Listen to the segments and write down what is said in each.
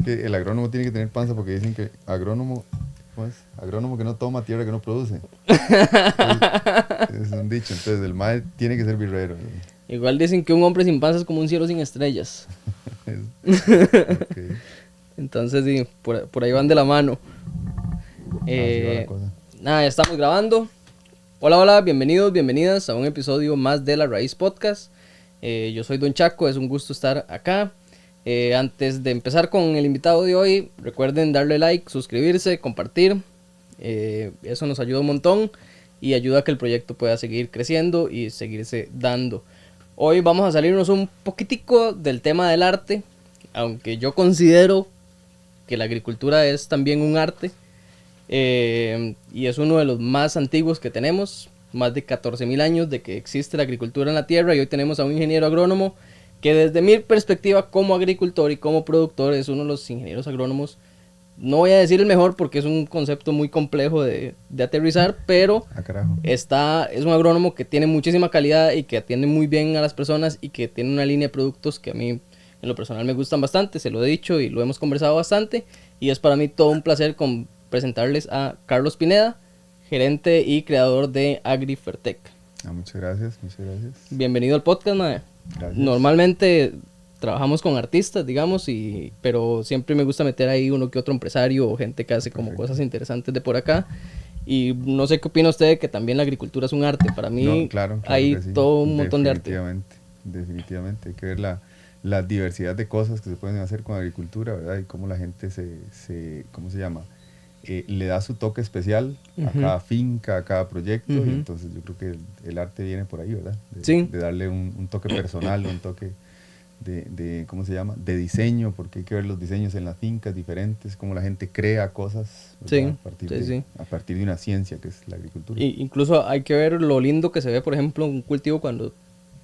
que el agrónomo tiene que tener panza porque dicen que agrónomo, ¿cómo es? Agrónomo que no toma tierra que no produce. Es un dicho, entonces el mae tiene que ser birrero. Igual dicen que un hombre sin panza es como un cielo sin estrellas. Okay. Entonces, sí, por ahí van de la mano. Así va la cosa. Nada, ya estamos grabando. Hola, hola, bienvenidos, bienvenidas a un episodio más de La Raíz Podcast. Yo soy Don Chaco, es un gusto estar acá. Antes de empezar con el invitado de hoy, recuerden darle like, suscribirse, compartir. Eso nos ayuda un montón y ayuda a que el proyecto pueda seguir creciendo y seguirse dando. Hoy vamos a salirnos un poquitico del tema del arte, aunque yo considero que la agricultura es también un arte. Y es uno de los más antiguos que tenemos, más de 14.000 años de que existe la agricultura en la tierra, y hoy tenemos a un ingeniero agrónomo que desde mi perspectiva como agricultor y como productor es uno de los ingenieros agrónomos, no voy a decir el mejor porque es un concepto muy complejo de aterrizar, pero es un agrónomo que tiene muchísima calidad y que atiende muy bien a las personas y que tiene una línea de productos que a mí en lo personal me gustan bastante, se lo he dicho y lo hemos conversado bastante, y es para mí todo un placer presentarles a Carlos Pineda, gerente y creador de AgriFertec. Muchas gracias, muchas gracias. Bienvenido al podcast, mae. Gracias. Normalmente trabajamos con artistas, digamos, pero siempre me gusta meter ahí uno que otro empresario o gente que hace como cosas interesantes de por acá. Y no sé qué opina usted de que también la agricultura es un arte. Para mí No, claro hay sí. todo un montón de arte. Definitivamente. Hay que ver la diversidad de cosas que se pueden hacer con agricultura, ¿verdad? Y cómo la gente ¿cómo se llama? Le da su toque especial a cada finca, a cada proyecto, y entonces yo creo que el arte viene por ahí, ¿verdad? De darle un toque personal, un toque ¿cómo se llama? De diseño, porque hay que ver los diseños en las fincas diferentes, cómo la gente crea cosas, ¿verdad? A partir de una ciencia que es la agricultura. Incluso hay que ver lo lindo que se ve, por ejemplo, un cultivo cuando,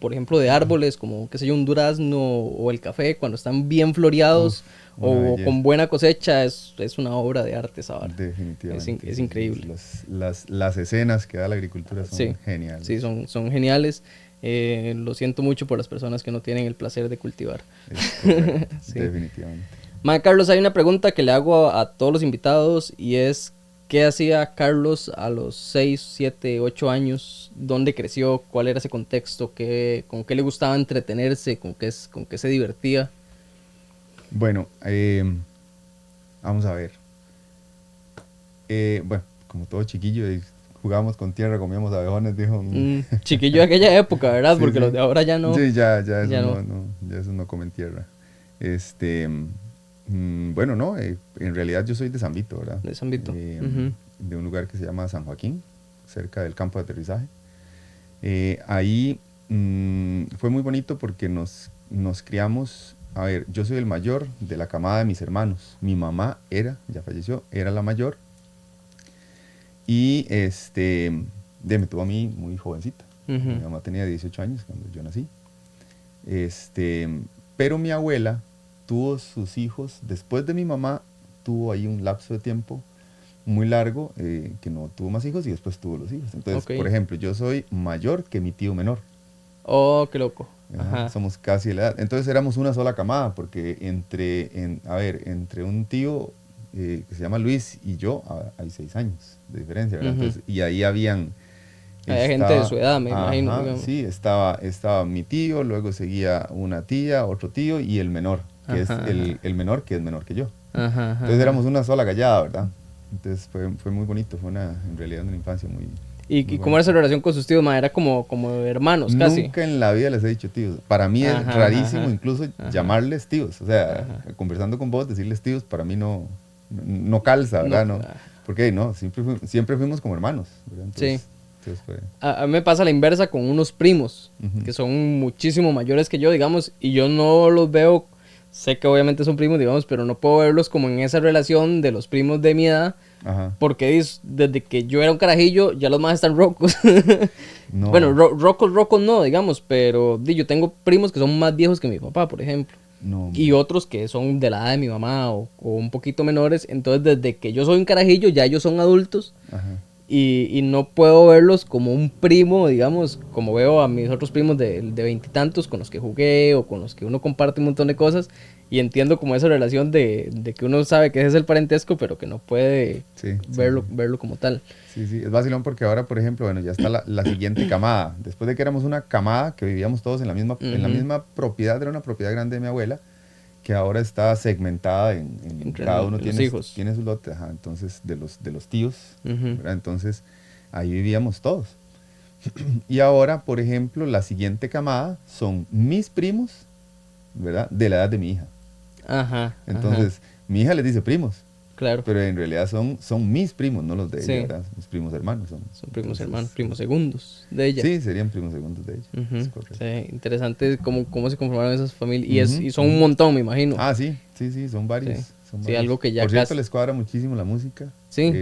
por ejemplo, de árboles, como, qué sé yo, un durazno o el café, cuando están bien floreados o con buena cosecha, es una obra de arte esa vara. Definitivamente. Es increíble. Las escenas que da la agricultura son geniales. Sí, son geniales. Lo siento mucho por las personas que no tienen el placer de cultivar. Sí. Definitivamente. Ma, Carlos, hay una pregunta que le hago a todos los invitados, y es: ¿qué hacía Carlos a los 6, 7, 8 años? ¿Dónde creció? ¿Cuál era ese contexto? ¿Con qué le gustaba entretenerse? ¿Con qué se divertía? Bueno, vamos a ver. Bueno, como todo chiquillo, jugábamos con tierra, comíamos abejones, dijo. Chiquillo de aquella época, ¿verdad? Sí, porque sí. Los de ahora ya no. Sí, ya eso no comen tierra. Bueno, no, en realidad yo soy de San Vito, ¿verdad? De San Vito. De un lugar que se llama San Joaquín, cerca del campo de aterrizaje. Ahí fue muy bonito porque nos criamos. A ver, yo soy el mayor de la camada de mis hermanos. Mi mamá ya falleció, era la mayor. Y me tuvo a mí muy jovencita. Mi mamá tenía 18 años cuando yo nací. Pero mi abuela tuvo sus hijos, después de mi mamá, tuvo ahí un lapso de tiempo muy largo que no tuvo más hijos, y después tuvo los hijos. Entonces, por ejemplo, yo soy mayor que mi tío menor. Oh, qué loco. Ajá. Somos casi de la edad. Entonces éramos una sola camada, porque entre un tío que se llama Luis y yo hay 6 años de diferencia, ¿verdad? Entonces, y ahí había gente de su edad, me imagino. Digamos. Sí, estaba mi tío, luego seguía una tía, otro tío y el menor, que es el menor que es menor que yo. Entonces éramos una sola gallada, ¿verdad? Entonces fue muy bonito, fue en realidad una infancia muy... ¿Y cómo era esa relación con sus tíos, ma? Era como hermanos, casi. Nunca en la vida les he dicho tíos. Para mí es rarísimo incluso llamarles tíos. O sea, conversando con vos, decirles tíos, para mí no calza, ¿verdad? No, porque siempre fuimos como hermanos, ¿verdad? Entonces, sí. A mí me pasa la inversa con unos primos, que son muchísimo mayores que yo, digamos, y yo no los veo, sé que obviamente son primos, digamos, pero no puedo verlos como en esa relación de los primos de mi edad. Porque desde que yo era un carajillo ya los más están rocos. No. Bueno, rocos no, digamos, pero yo tengo primos que son más viejos que mi papá, por ejemplo. No. Y otros que son de la edad de mi mamá o un poquito menores. Entonces desde que yo soy un carajillo ya ellos son adultos. y no puedo verlos como un primo, digamos, como veo a mis otros primos de veintitantos con los que jugué o con los que uno comparte un montón de cosas y entiendo como esa relación de que uno sabe que ese es el parentesco, pero que no puede verlo como tal. Sí, sí, es vacilón porque ahora, por ejemplo, bueno, ya está la siguiente camada. Después de que éramos una camada que vivíamos todos en la misma propiedad, era una propiedad grande de mi abuela, que ahora está segmentada en cada uno tiene su lote, ajá, entonces de los tíos, ¿verdad? Entonces ahí vivíamos todos. Y ahora, por ejemplo, la siguiente camada son mis primos, ¿verdad? De la edad de mi hija. Ajá. Entonces, mi hija les dice primos. Claro. Pero en realidad son mis primos, no los de ella, ¿verdad? Mis primos hermanos son. Son primos hermanos, primos segundos de ella. Sí, serían primos segundos de ella. Es correcto. Sí, interesante cómo se conformaron esas familias. Y son un montón, me imagino. Ah, sí, son varios. Sí, algo que ya por cierto, les cuadra muchísimo la música. Sí.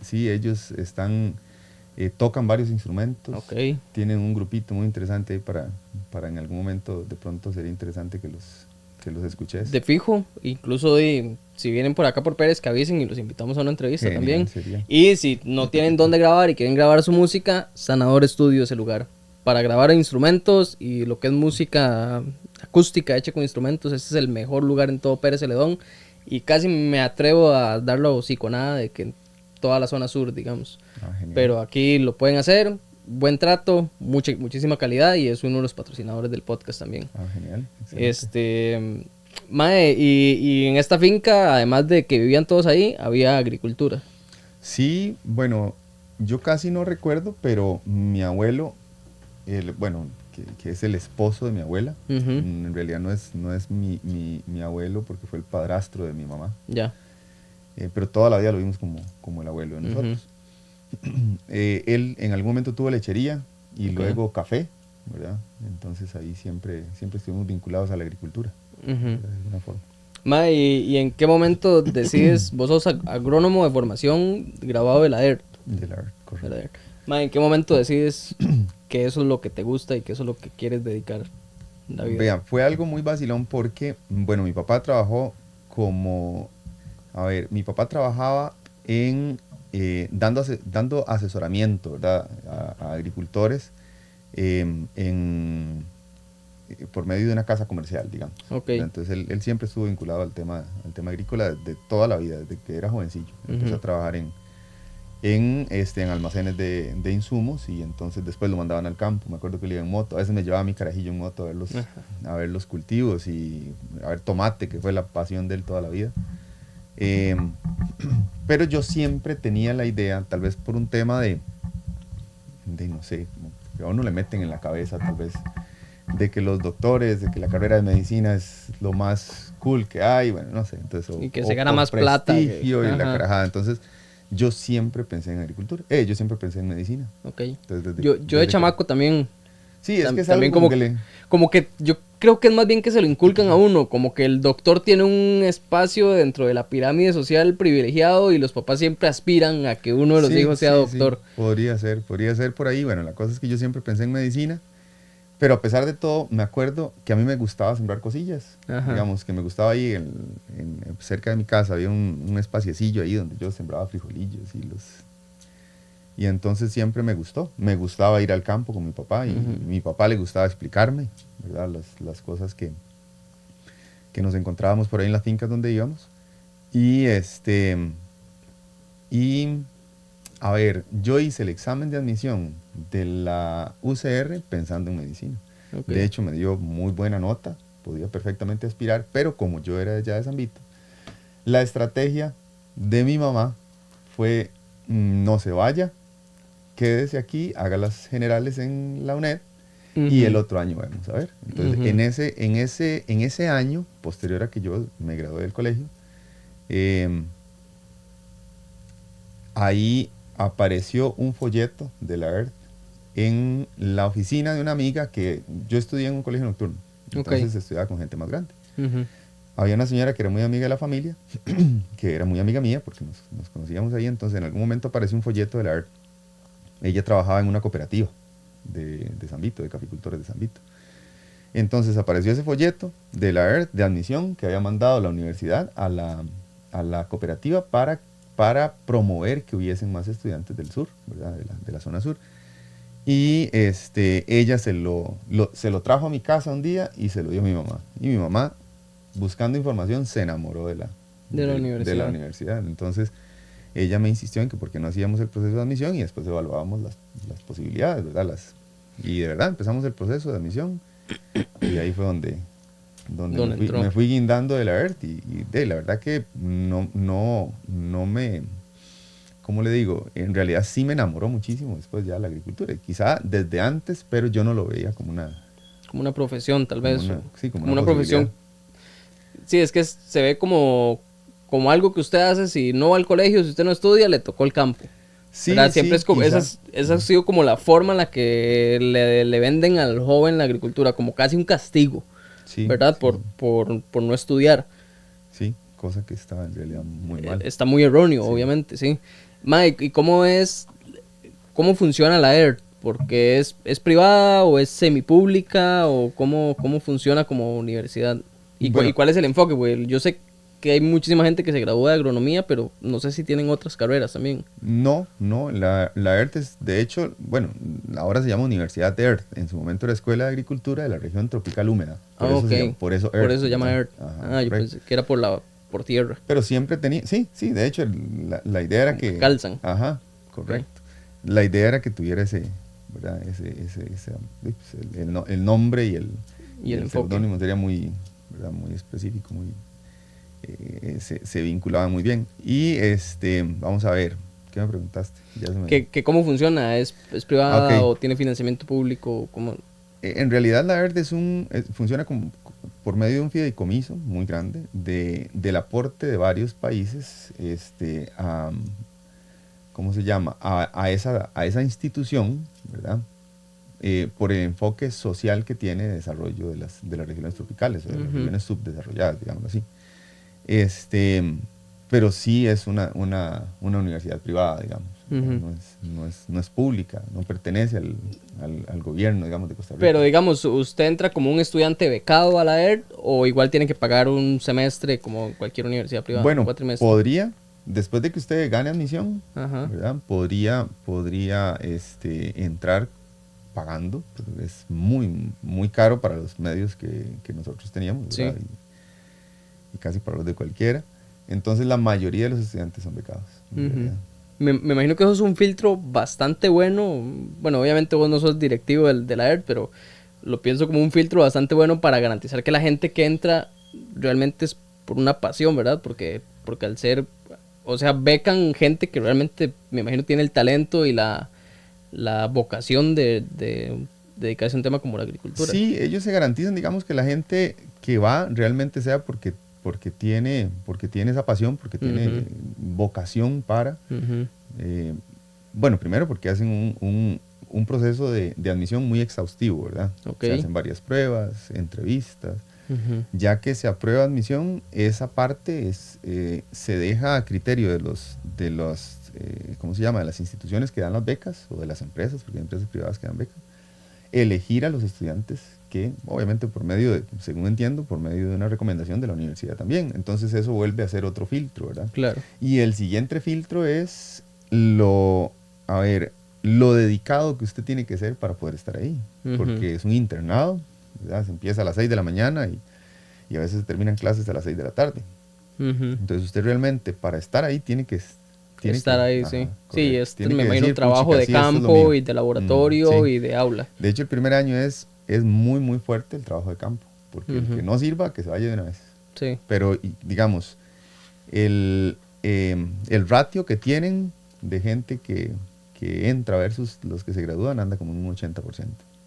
Sí, ellos tocan varios instrumentos. Okay. Tienen un grupito muy interesante ahí para en algún momento, de pronto sería interesante que los escuches. De fijo, incluso si vienen por acá por Pérez, que avisen y los invitamos a una entrevista. Genial, también. Sería. Y si no tienen dónde grabar y quieren grabar su música, Sanador Estudio es el lugar. Para grabar instrumentos y lo que es música acústica hecha con instrumentos, este es el mejor lugar en todo Pérez Celedón. Y casi me atrevo a darlo psiconada de que en toda la zona sur, digamos. Pero aquí lo pueden hacer. Buen trato, muchísima calidad y es uno de los patrocinadores del podcast también. Genial. Mae, y en esta finca, además de que vivían todos ahí, había agricultura. Sí, bueno, yo casi no recuerdo, pero mi abuelo, que es el esposo de mi abuela, en realidad no es mi abuelo porque fue el padrastro de mi mamá. Ya. Pero toda la vida lo vimos como el abuelo de nosotros. Él en algún momento tuvo lechería y luego café, ¿verdad? Entonces ahí siempre estuvimos vinculados a la agricultura, de alguna forma. Ma, ¿y en qué momento decides, vos sos agrónomo de formación, graduado de la ERT? De la ERT, correcto. Ma, ¿en qué momento decides que eso es lo que te gusta y que eso es lo que quieres dedicar la vida? Vean, fue algo muy vacilón porque, bueno, mi papá trabajó mi papá trabajaba dando asesoramiento, ¿verdad? A agricultores por medio de una casa comercial, digamos. Okay. Entonces él siempre estuvo vinculado al tema agrícola de toda la vida, desde que era jovencillo. Empezó a trabajar en almacenes de insumos y entonces después lo mandaban al campo. Me acuerdo que le iba en moto, a veces me llevaba a mi carajillo en moto a ver los cultivos y a ver tomate, que fue la pasión de él toda la vida. Pero yo siempre tenía la idea, tal vez por un tema de no sé, como que a uno le meten en la cabeza tal vez, de que los doctores, de que la carrera de medicina es lo más cool que hay, bueno, no sé, entonces y que se gana más plata y la carajada. Entonces yo siempre pensé en agricultura, yo siempre pensé en medicina. Okay. Entonces, yo de chamaco también. Sí, es que es también algo como que yo creo que es más bien que se lo inculcan a uno, como que el doctor tiene un espacio dentro de la pirámide social privilegiado y los papás siempre aspiran a que uno de los hijos sea doctor. Sí. Podría ser por ahí. Bueno, la cosa es que yo siempre pensé en medicina, pero a pesar de todo, me acuerdo que a mí me gustaba sembrar cosillas. Digamos, que me gustaba ahí, cerca de mi casa había un espaciecillo ahí donde yo sembraba frijolillos y entonces siempre me gustaba ir al campo con mi papá y mi papá le gustaba explicarme, ¿verdad? Las cosas que nos encontrábamos por ahí en las fincas donde íbamos. Y a ver, yo hice el examen de admisión de la UCR pensando en medicina. Okay. De hecho, me dio muy buena nota, podía perfectamente aspirar, pero como yo era ya de San Vito, la estrategia de mi mamá fue no se vaya, quédese aquí, haga las generales en la UNED y el otro año vamos a ver. Entonces, en ese año, posterior a que yo me gradué del colegio, ahí apareció un folleto de la ERT en la oficina de una amiga que yo estudié en un colegio nocturno. Entonces estudiaba con gente más grande. Había una señora que era muy amiga de la familia, que era muy amiga mía porque nos conocíamos ahí. Entonces en algún momento apareció un folleto de la ERT. Ella trabajaba en una cooperativa de San Vito, de caficultores de San Vito. Entonces apareció ese folleto de la ERT de admisión que había mandado la universidad a la cooperativa para para promover que hubiesen más estudiantes del sur, ¿verdad? De la zona sur. Y ella se lo trajo a mi casa un día y se lo dio a mi mamá. Y mi mamá, buscando información, se enamoró de la universidad. Entonces, ella me insistió en que por qué no hacíamos el proceso de admisión y después evaluábamos las posibilidades, ¿verdad? Y de verdad empezamos el proceso de admisión y ahí fue donde me fui guindando de la ERT y la verdad que no me, ¿cómo le digo? En realidad sí me enamoró muchísimo después ya la agricultura. Y quizá desde antes, pero yo no lo veía como una profesión, tal vez. Como una profesión. Sí, es que se ve como algo que usted hace si no va al colegio, si usted no estudia, le tocó el campo. Sí, siempre es como, esa ha sido como la forma en la que le venden al joven la agricultura, como casi un castigo, ¿verdad? Sí. Por no estudiar. Sí, cosa que está en realidad muy mal. Está muy erróneo, obviamente, sí. Mike, ¿y cómo funciona la ERT? ¿Porque es privada o es semipública o cómo funciona como universidad? ¿Y cuál es el enfoque? Güey? Yo sé que hay muchísima gente que se gradúa de agronomía, pero no sé si tienen otras carreras también. No, la ERT es, de hecho, bueno, ahora se llama Universidad ERT. En su momento era Escuela de Agricultura de la Región Tropical Húmeda. Por eso se llama ERT. Yo pensé que era por tierra. Pero siempre tenía, sí, de hecho, la idea era que... Calzan. Ajá, correcto. La idea era que tuviera ese, ¿verdad? El nombre y el seudónimo sería muy, ¿verdad? Muy específico, muy... se vinculaban muy bien. Y vamos a ver, ¿qué me preguntaste? ¿Que cómo funciona? ¿Es privada o tiene financiamiento público? ¿Cómo? En realidad la ERD funciona por medio de un fideicomiso muy grande del aporte de varios países ¿cómo se llama? A esa institución, ¿verdad? Por el enfoque social que tiene de desarrollo de las regiones tropicales o de las regiones subdesarrolladas, digámoslo así. Pero sí es una universidad privada, digamos. No es pública, no pertenece al gobierno, digamos, de Costa Rica. Pero, digamos, ¿usted entra como un estudiante becado a la ERT o igual tiene que pagar un semestre como cualquier universidad privada? Bueno, podría, después de que usted gane admisión, ¿verdad? Podría entrar pagando, pero es muy, muy caro para los medios que nosotros teníamos, ¿verdad? Sí. Y casi para los de cualquiera. Entonces la mayoría de los estudiantes son becados. Me imagino que eso es un filtro bastante bueno. Bueno, obviamente vos no sos directivo de la ERT, pero lo pienso como un filtro bastante bueno para garantizar que la gente que entra realmente es por una pasión, ¿verdad? Porque al ser, o sea, becan gente que realmente, me imagino, tiene el talento y la vocación de dedicarse a un tema como la agricultura. Sí, ellos se garantizan, digamos, que la gente que va realmente sea porque tiene esa pasión, porque tiene vocación para... bueno, primero porque hacen un proceso de admisión muy exhaustivo, ¿verdad? Se hacen varias pruebas, entrevistas. Ya que se aprueba admisión, esa parte se deja a criterio de los ¿cómo se llama? De las instituciones que dan las becas, o de las empresas, porque hay empresas privadas que dan becas, elegir a los estudiantes que, obviamente, según entiendo, por medio de una recomendación de la universidad también. Entonces eso vuelve a ser otro filtro, ¿verdad? Claro. Y el siguiente filtro es lo dedicado que usted tiene que ser para poder estar ahí. Porque es un internado, ¿verdad? Se empieza a las 6 de la mañana y a veces se terminan clases a las 6 de la tarde. Entonces usted realmente, para estar ahí, tiene que estar ahí, sí. Correcto. Sí, me imagino un trabajo de campo y de laboratorio y de aula. De hecho, el primer año es muy, muy fuerte el trabajo de campo, porque el que no sirva, que se vaya de una vez. Sí. Pero, digamos, el ratio que tienen de gente que entra versus los que se gradúan anda como un 80%.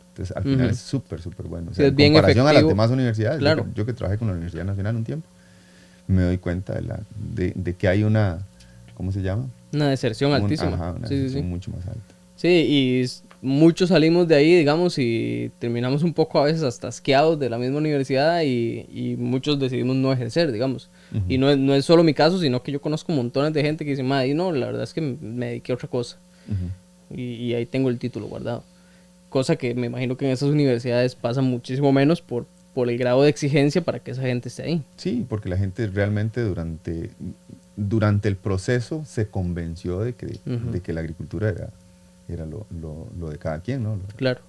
Entonces, al final es súper, súper bueno. O sea, sí, es bien en comparación efectivo. A las demás universidades, claro. yo que trabajé con la Universidad Nacional un tiempo, me doy cuenta de que hay una... ¿Cómo se llama? Una deserción altísima. Una deserción mucho más alta. Sí, y muchos salimos de ahí, digamos, y terminamos un poco a veces hasta asqueados de la misma universidad y muchos decidimos no ejercer, digamos. Y no es solo mi caso, sino que yo conozco montones de gente que dice, madre, no, la verdad es que me dediqué a otra cosa. Y ahí tengo el título guardado. Cosa que me imagino que en esas universidades pasa muchísimo menos por el grado de exigencia para que esa gente esté ahí. Sí, porque la gente realmente durante el proceso se convenció de que la agricultura era lo de cada quien, ¿no? Claro.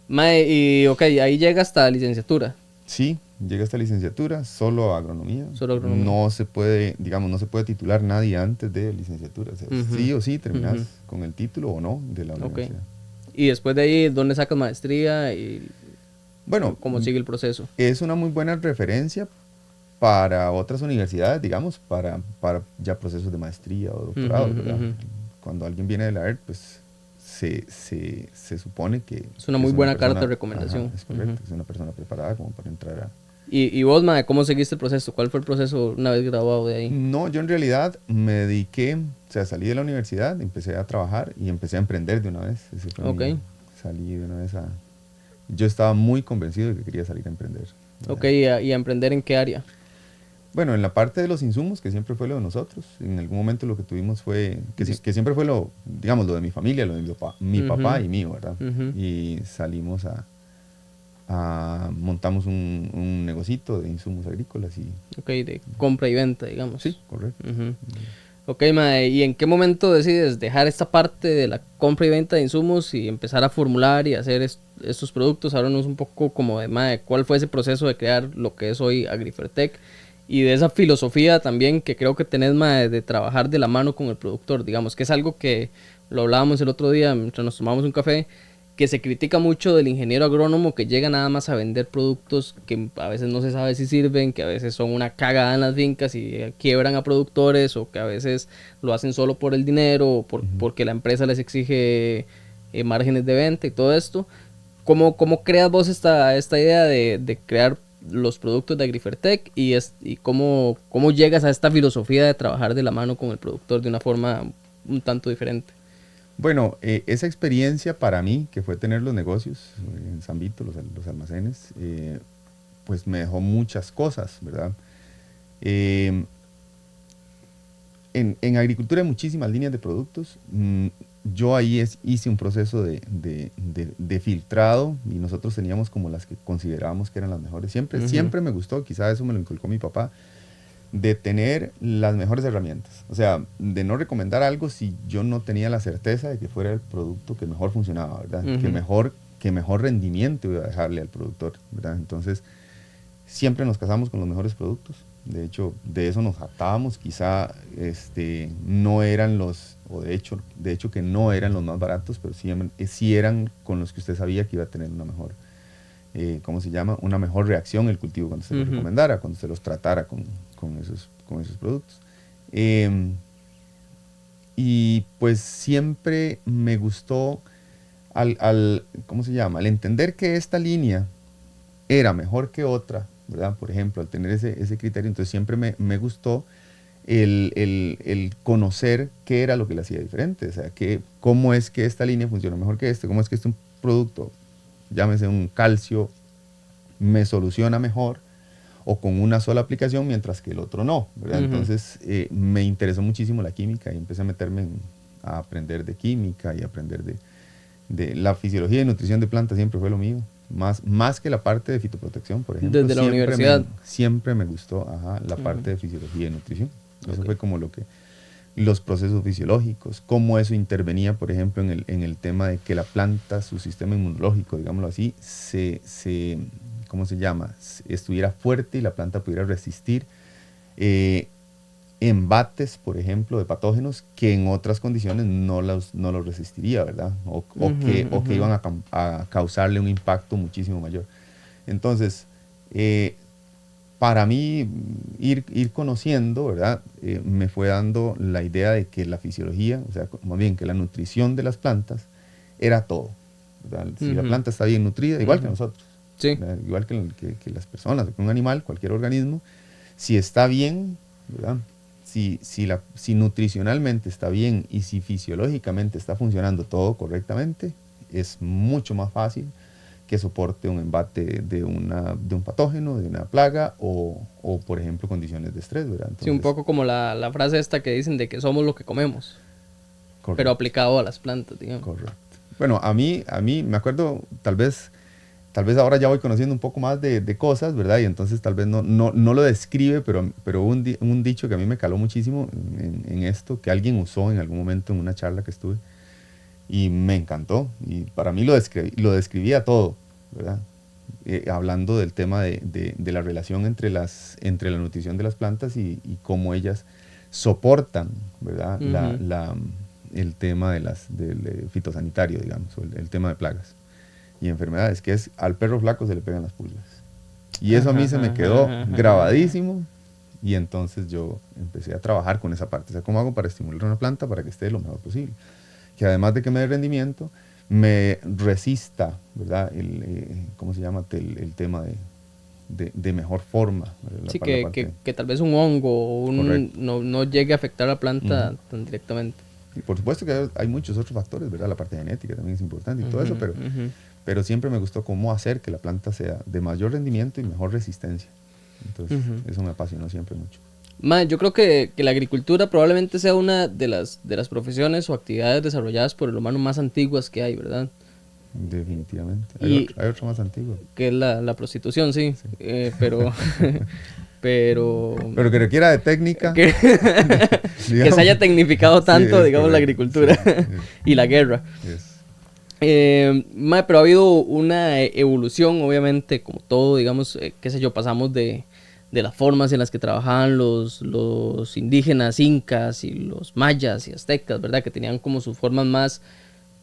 Mae, y ok, ahí llega hasta licenciatura. Sí, llega esta licenciatura, solo agronomía. Solo agronomía. No se puede, digamos, no se puede titular nadie antes de licenciatura. O sea, sí o sí terminas con el título o no de la universidad. Y después de ahí, ¿dónde sacas maestría? Y bueno, ¿cómo sigue el proceso? Es una muy buena referencia para otras universidades, digamos, para ya procesos de maestría o doctorado, ¿verdad? Cuando alguien viene de la ERT, pues se supone que es una muy buena persona, carta de recomendación. Ajá, es correcto, es una persona preparada como para entrar a... ¿Y vos, mae, cómo seguiste el proceso? ¿Cuál fue el proceso una vez graduado de ahí? No, yo en realidad me dediqué, o sea, salí de la universidad, empecé a trabajar y empecé a emprender de una vez. Ese fue salí de una vez a... Yo estaba muy convencido de que quería salir a emprender. Ok, ¿y a emprender en qué área? Bueno, en la parte de los insumos, que siempre fue lo de nosotros, en algún momento lo que tuvimos fue, que siempre fue lo, digamos, lo de mi familia, lo de mi papá y mío, ¿verdad? Y salimos montamos un negocito de insumos agrícolas y... Ok, de compra y venta, digamos. Sí, correcto. Ok, mae, ¿y en qué momento decides dejar esta parte de la compra y venta de insumos y empezar a formular y hacer estos productos? Háblanos un poco como de, mae, ¿cuál fue ese proceso de crear lo que es hoy Agrifertec? Y de esa filosofía también que creo que tenés, mae, de trabajar de la mano con el productor, digamos, que es algo que lo hablábamos el otro día mientras nos tomamos un café, que se critica mucho del ingeniero agrónomo que llega nada más a vender productos que a veces no se sabe si sirven, que a veces son una cagada en las fincas y quiebran a productores, o que a veces lo hacen solo por el dinero o porque la empresa les exige márgenes de venta y todo esto. ¿Cómo creas vos esta idea de crear los productos de Agrifertec y cómo llegas a esta filosofía de trabajar de la mano con el productor de una forma un tanto diferente? Bueno, esa experiencia para mí, que fue tener los negocios en San Vito, los almacenes, pues me dejó muchas cosas, ¿verdad? En agricultura hay muchísimas líneas de productos. Yo ahí hice un proceso de filtrado y nosotros teníamos como las que considerábamos que eran las mejores. Siempre me gustó, quizá eso me lo inculcó mi papá, de tener las mejores herramientas. O sea, de no recomendar algo si yo no tenía la certeza de que fuera el producto que mejor funcionaba, ¿verdad? Que mejor rendimiento iba a dejarle al productor, ¿verdad? Entonces, siempre nos casamos con los mejores productos. De hecho, de eso nos jactábamos. Quizá no eran de hecho que no eran los más baratos, pero sí eran con los que usted sabía que iba a tener una mejor, una mejor reacción el cultivo cuando se los recomendara, cuando se los tratara con esos productos. Y pues siempre me gustó al entender que esta línea era mejor que otra, ¿verdad? Por ejemplo, al tener ese criterio, entonces siempre me gustó el conocer qué era lo que le hacía diferente, o sea, cómo es que esta línea funciona mejor que cómo es que este producto, llámese un calcio, me soluciona mejor o con una sola aplicación, mientras que el otro no, ¿verdad? Entonces me interesó muchísimo la química y empecé a meterme a aprender de química y aprender de la fisiología y nutrición de plantas. Siempre fue lo mío, más que la parte de fitoprotección, por ejemplo. Desde la universidad. Siempre me gustó la parte de fisiología y nutrición. Eso fue como los procesos fisiológicos, cómo eso intervenía, por ejemplo, en el tema de que la planta, su sistema inmunológico, digámoslo así, estuviera fuerte y la planta pudiera resistir embates, por ejemplo, de patógenos que en otras condiciones no los resistiría, ¿verdad? O que iban a causarle un impacto muchísimo mayor. Entonces, para mí, ir conociendo, ¿verdad? Me fue dando la idea de que la fisiología, o sea, más bien que la nutrición de las plantas era todo, ¿verdad? Si la planta está bien nutrida, igual que nosotros, sí. igual que las personas, que un animal, cualquier organismo, si está bien, ¿verdad? Si nutricionalmente está bien y si fisiológicamente está funcionando todo correctamente, es mucho más fácil que soporte un embate de un patógeno, de una plaga o por ejemplo, condiciones de estrés, ¿verdad? Entonces, sí, un poco como la frase esta que dicen de que somos lo que comemos, pero aplicado a las plantas, digamos. Correcto. Bueno, a mí me acuerdo tal vez tal vez ahora ya voy conociendo un poco más de cosas, ¿verdad? Y entonces tal vez no lo describe, pero un dicho que a mí me caló muchísimo en esto, que alguien usó en algún momento en una charla que estuve, y me encantó. Y para mí lo describía todo, ¿verdad? Hablando del tema de la relación entre la nutrición de las plantas y cómo ellas soportan, ¿verdad? El tema del fitosanitario, digamos, o el tema de plagas y enfermedades, que es al perro flaco se le pegan las pulgas. Y eso a mí se me quedó grabadísimo, y entonces yo empecé a trabajar con esa parte. O sea, ¿cómo hago para estimular una planta para que esté lo mejor posible? Que además de que me dé rendimiento, me resista, ¿verdad? ¿Cómo se llama? El tema de mejor forma. Sí, que tal vez un hongo no llegue a afectar a la planta tan directamente. Y por supuesto que hay muchos otros factores, ¿verdad? La parte genética también es importante y todo eso, pero siempre me gustó cómo hacer que la planta sea de mayor rendimiento y mejor resistencia. Entonces, eso me apasionó siempre mucho. Yo creo que la agricultura probablemente sea una de las profesiones o actividades desarrolladas por el humano más antiguas que hay, ¿verdad? Definitivamente. Hay otra más antigua. Que es la prostitución, sí. Pero que requiera de técnica. Que se haya tecnificado tanto, digamos, correcto, la agricultura y la guerra. Pero ha habido una evolución, obviamente, como todo, digamos, qué sé yo, pasamos de las formas en las que trabajaban los indígenas incas y los mayas y aztecas, ¿verdad? Que tenían como sus formas más,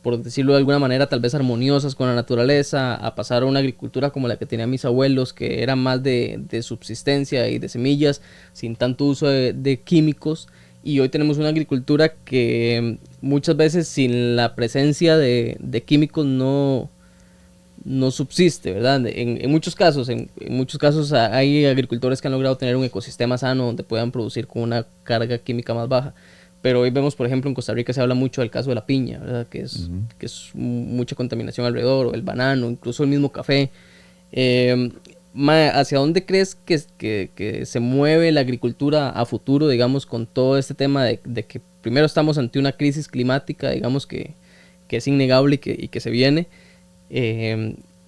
por decirlo de alguna manera, tal vez armoniosas con la naturaleza, a pasar a una agricultura como la que tenían mis abuelos, que era más de subsistencia y de semillas, sin tanto uso de químicos. Y hoy tenemos una agricultura que muchas veces sin la presencia de químicos no subsiste, ¿verdad? En muchos casos hay agricultores que han logrado tener un ecosistema sano donde puedan producir con una carga química más baja. Pero hoy vemos, por ejemplo, en Costa Rica se habla mucho del caso de la piña, ¿verdad? Que es mucha contaminación alrededor, o el banano, incluso el mismo café. ¿Hacia dónde crees que se mueve la agricultura a futuro, digamos, con todo este tema de que primero estamos ante una crisis climática, digamos, que es innegable y que se viene?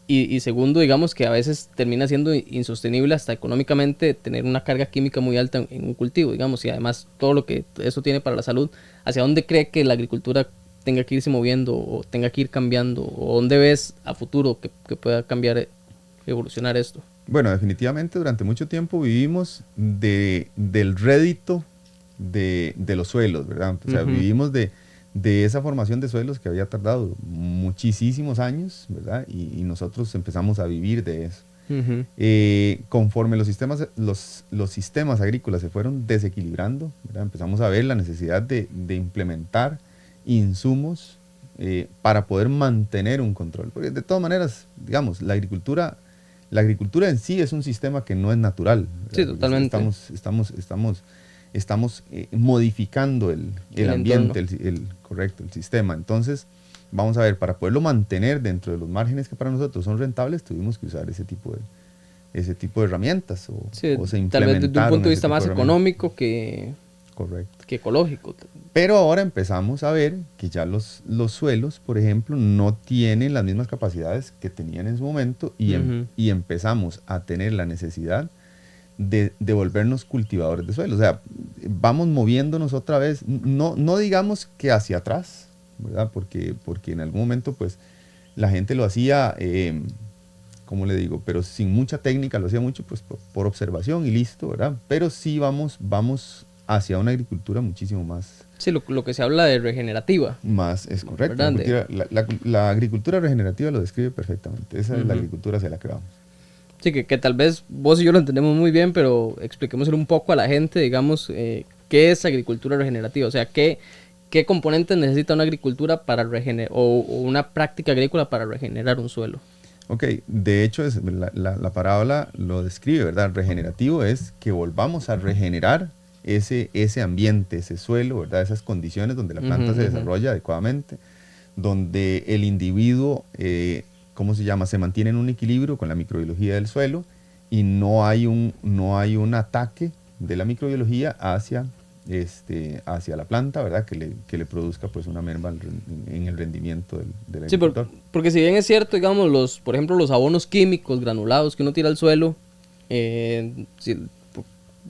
Y segundo, digamos, que a veces termina siendo insostenible hasta económicamente tener una carga química muy alta en un cultivo, digamos, y además todo lo que eso tiene para la salud. ¿Hacia dónde cree que la agricultura tenga que irse moviendo o tenga que ir cambiando? ¿O dónde ves a futuro que pueda cambiar, evolucionar esto? Bueno, definitivamente durante mucho tiempo vivimos del rédito de los suelos, ¿verdad? O sea, vivimos de esa formación de suelos que había tardado muchísimos años, ¿verdad? Y nosotros empezamos a vivir de eso. Conforme los sistemas agrícolas se fueron desequilibrando, ¿verdad? Empezamos a ver la necesidad de implementar insumos para poder mantener un control. Porque de todas maneras, digamos, la agricultura en sí es un sistema que no es natural, ¿verdad? Sí, totalmente. Estamos modificando el ambiente, el sistema. Entonces, vamos a ver, para poderlo mantener dentro de los márgenes que para nosotros son rentables, tuvimos que usar ese tipo de herramientas o se implementaron. Tal vez desde un punto de vista más económico que ecológico. Pero ahora empezamos a ver que ya los suelos, por ejemplo, no tienen las mismas capacidades que tenían en su momento y empezamos a tener la necesidad de volvernos cultivadores de suelo. O sea, vamos moviéndonos otra vez, no digamos que hacia atrás, ¿verdad? Porque en algún momento pues la gente lo hacía, ¿cómo le digo? Pero sin mucha técnica, lo hacía mucho pues por observación y listo, ¿verdad? Pero sí vamos hacia una agricultura muchísimo más... Sí, lo que se habla de regenerativa. Más, es correcto. La agricultura regenerativa lo describe perfectamente. Esa es la agricultura hacia la que vamos. Sí, que tal vez vos y yo lo entendemos muy bien, pero expliquémosle un poco a la gente, digamos, qué es agricultura regenerativa. O sea, qué componentes necesita una agricultura para regenerar, o una práctica agrícola para regenerar un suelo. Ok, de hecho la parábola lo describe, ¿verdad? Regenerativo es que volvamos a regenerar ese ambiente, ese suelo, ¿verdad? Esas condiciones donde la planta se desarrolla adecuadamente, donde el individuo, ¿cómo se llama? Se mantiene en un equilibrio con la microbiología del suelo y no hay un ataque de la microbiología hacia hacia la planta, ¿verdad? Que le produzca pues una merma en el rendimiento del Sí, agricultor. porque si bien es cierto, digamos, por ejemplo, los abonos químicos granulados que uno tira al suelo,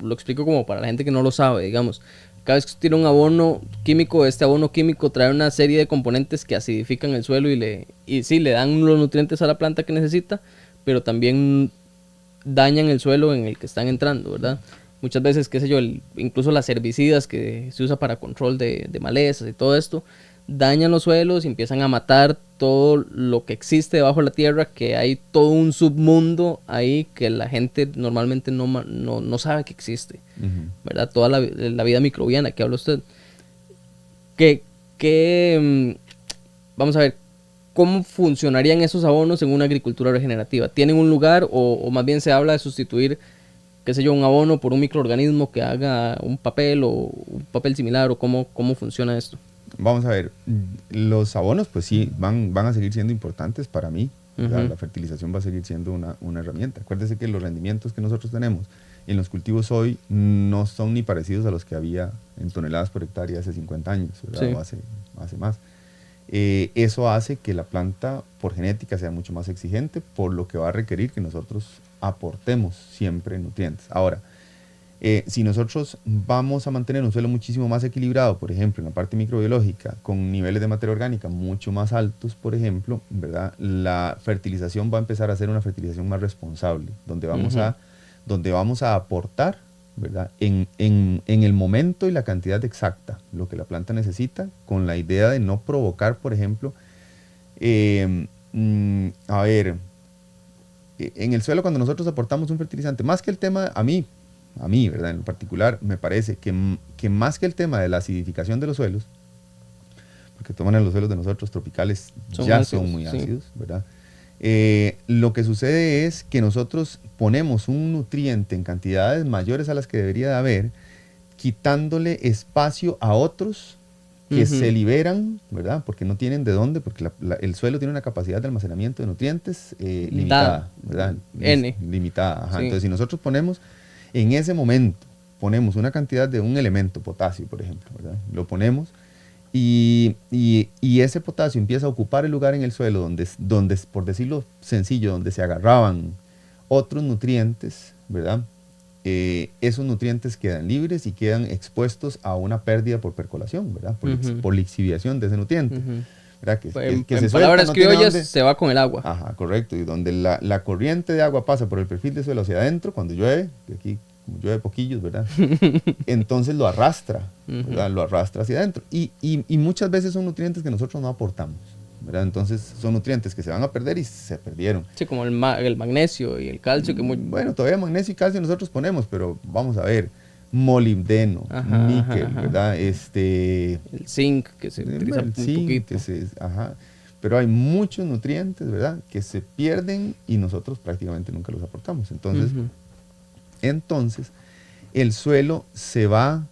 lo explico como para la gente que no lo sabe, digamos. Cada vez que usted tira un abono químico, este abono químico trae una serie de componentes que acidifican el suelo y sí, le dan los nutrientes a la planta que necesita, pero también dañan el suelo en el que están entrando, ¿verdad? Muchas veces, qué sé yo, incluso las herbicidas que se usa para control de malezas y todo esto, dañan los suelos y empiezan a matar todo lo que existe debajo de la tierra, que hay todo un submundo ahí que la gente normalmente no sabe que existe, ¿verdad? Toda la vida microbiana que habla usted. Vamos a ver, ¿cómo funcionarían esos abonos en una agricultura regenerativa? ¿Tienen un lugar o más bien se habla de sustituir, qué sé yo, un abono por un microorganismo que haga un papel o un papel similar, o cómo funciona esto? Vamos a ver, los abonos pues sí van a seguir siendo importantes para mí. La fertilización va a seguir siendo una herramienta. Acuérdese que los rendimientos que nosotros tenemos en los cultivos hoy no son ni parecidos a los que había en toneladas por hectárea hace 50 años, ¿verdad? Sí. O hace más. Eso hace que la planta por genética sea mucho más exigente, por lo que va a requerir que nosotros aportemos siempre nutrientes. Ahora, si nosotros vamos a mantener un suelo muchísimo más equilibrado, por ejemplo, en la parte microbiológica, con niveles de materia orgánica mucho más altos, por ejemplo, ¿verdad? La fertilización va a empezar a ser una fertilización más responsable, donde vamos a aportar, ¿verdad? En el momento y la cantidad exacta, lo que la planta necesita, con la idea de no provocar, por ejemplo, en el suelo cuando nosotros aportamos un fertilizante, más que el tema, a mí, ¿verdad? En particular, me parece que más que el tema de la acidificación de los suelos, porque toman los suelos de nosotros tropicales son muy ácidos, sí. ¿Verdad? Lo que sucede es que nosotros ponemos un nutriente en cantidades mayores a las que debería de haber, quitándole espacio a otros que se liberan, ¿verdad? Porque no tienen de dónde, porque el suelo tiene una capacidad de almacenamiento de nutrientes limitada, ¿verdad? Limitada, ajá. Sí. Entonces, si nosotros ponemos, en ese momento, ponemos una cantidad de un elemento, potasio, por ejemplo, ¿verdad? Lo ponemos y ese potasio empieza a ocupar el lugar en el suelo donde, por decirlo sencillo, donde se agarraban otros nutrientes, ¿verdad? Esos nutrientes quedan libres y quedan expuestos a una pérdida por percolación, ¿verdad? Por lixiviación de ese nutriente. ¿Verdad? En palabras criollas, se va con el agua. Ajá, correcto. Y donde la corriente de agua pasa por el perfil de suelo hacia adentro, cuando llueve, que aquí como llueve poquillos, ¿verdad? Entonces lo arrastra, ¿verdad? Lo arrastra hacia adentro. Y muchas veces son nutrientes que nosotros no aportamos, ¿verdad? Entonces son nutrientes que se van a perder y se perdieron. Sí, como el magnesio y el calcio. Bueno, todavía magnesio y calcio nosotros ponemos, pero vamos a ver, molibdeno, níquel, ¿verdad? El zinc, que se utiliza un poquito. Pero hay muchos nutrientes, ¿verdad? Que se pierden y nosotros prácticamente nunca los aportamos. Entonces, el suelo se va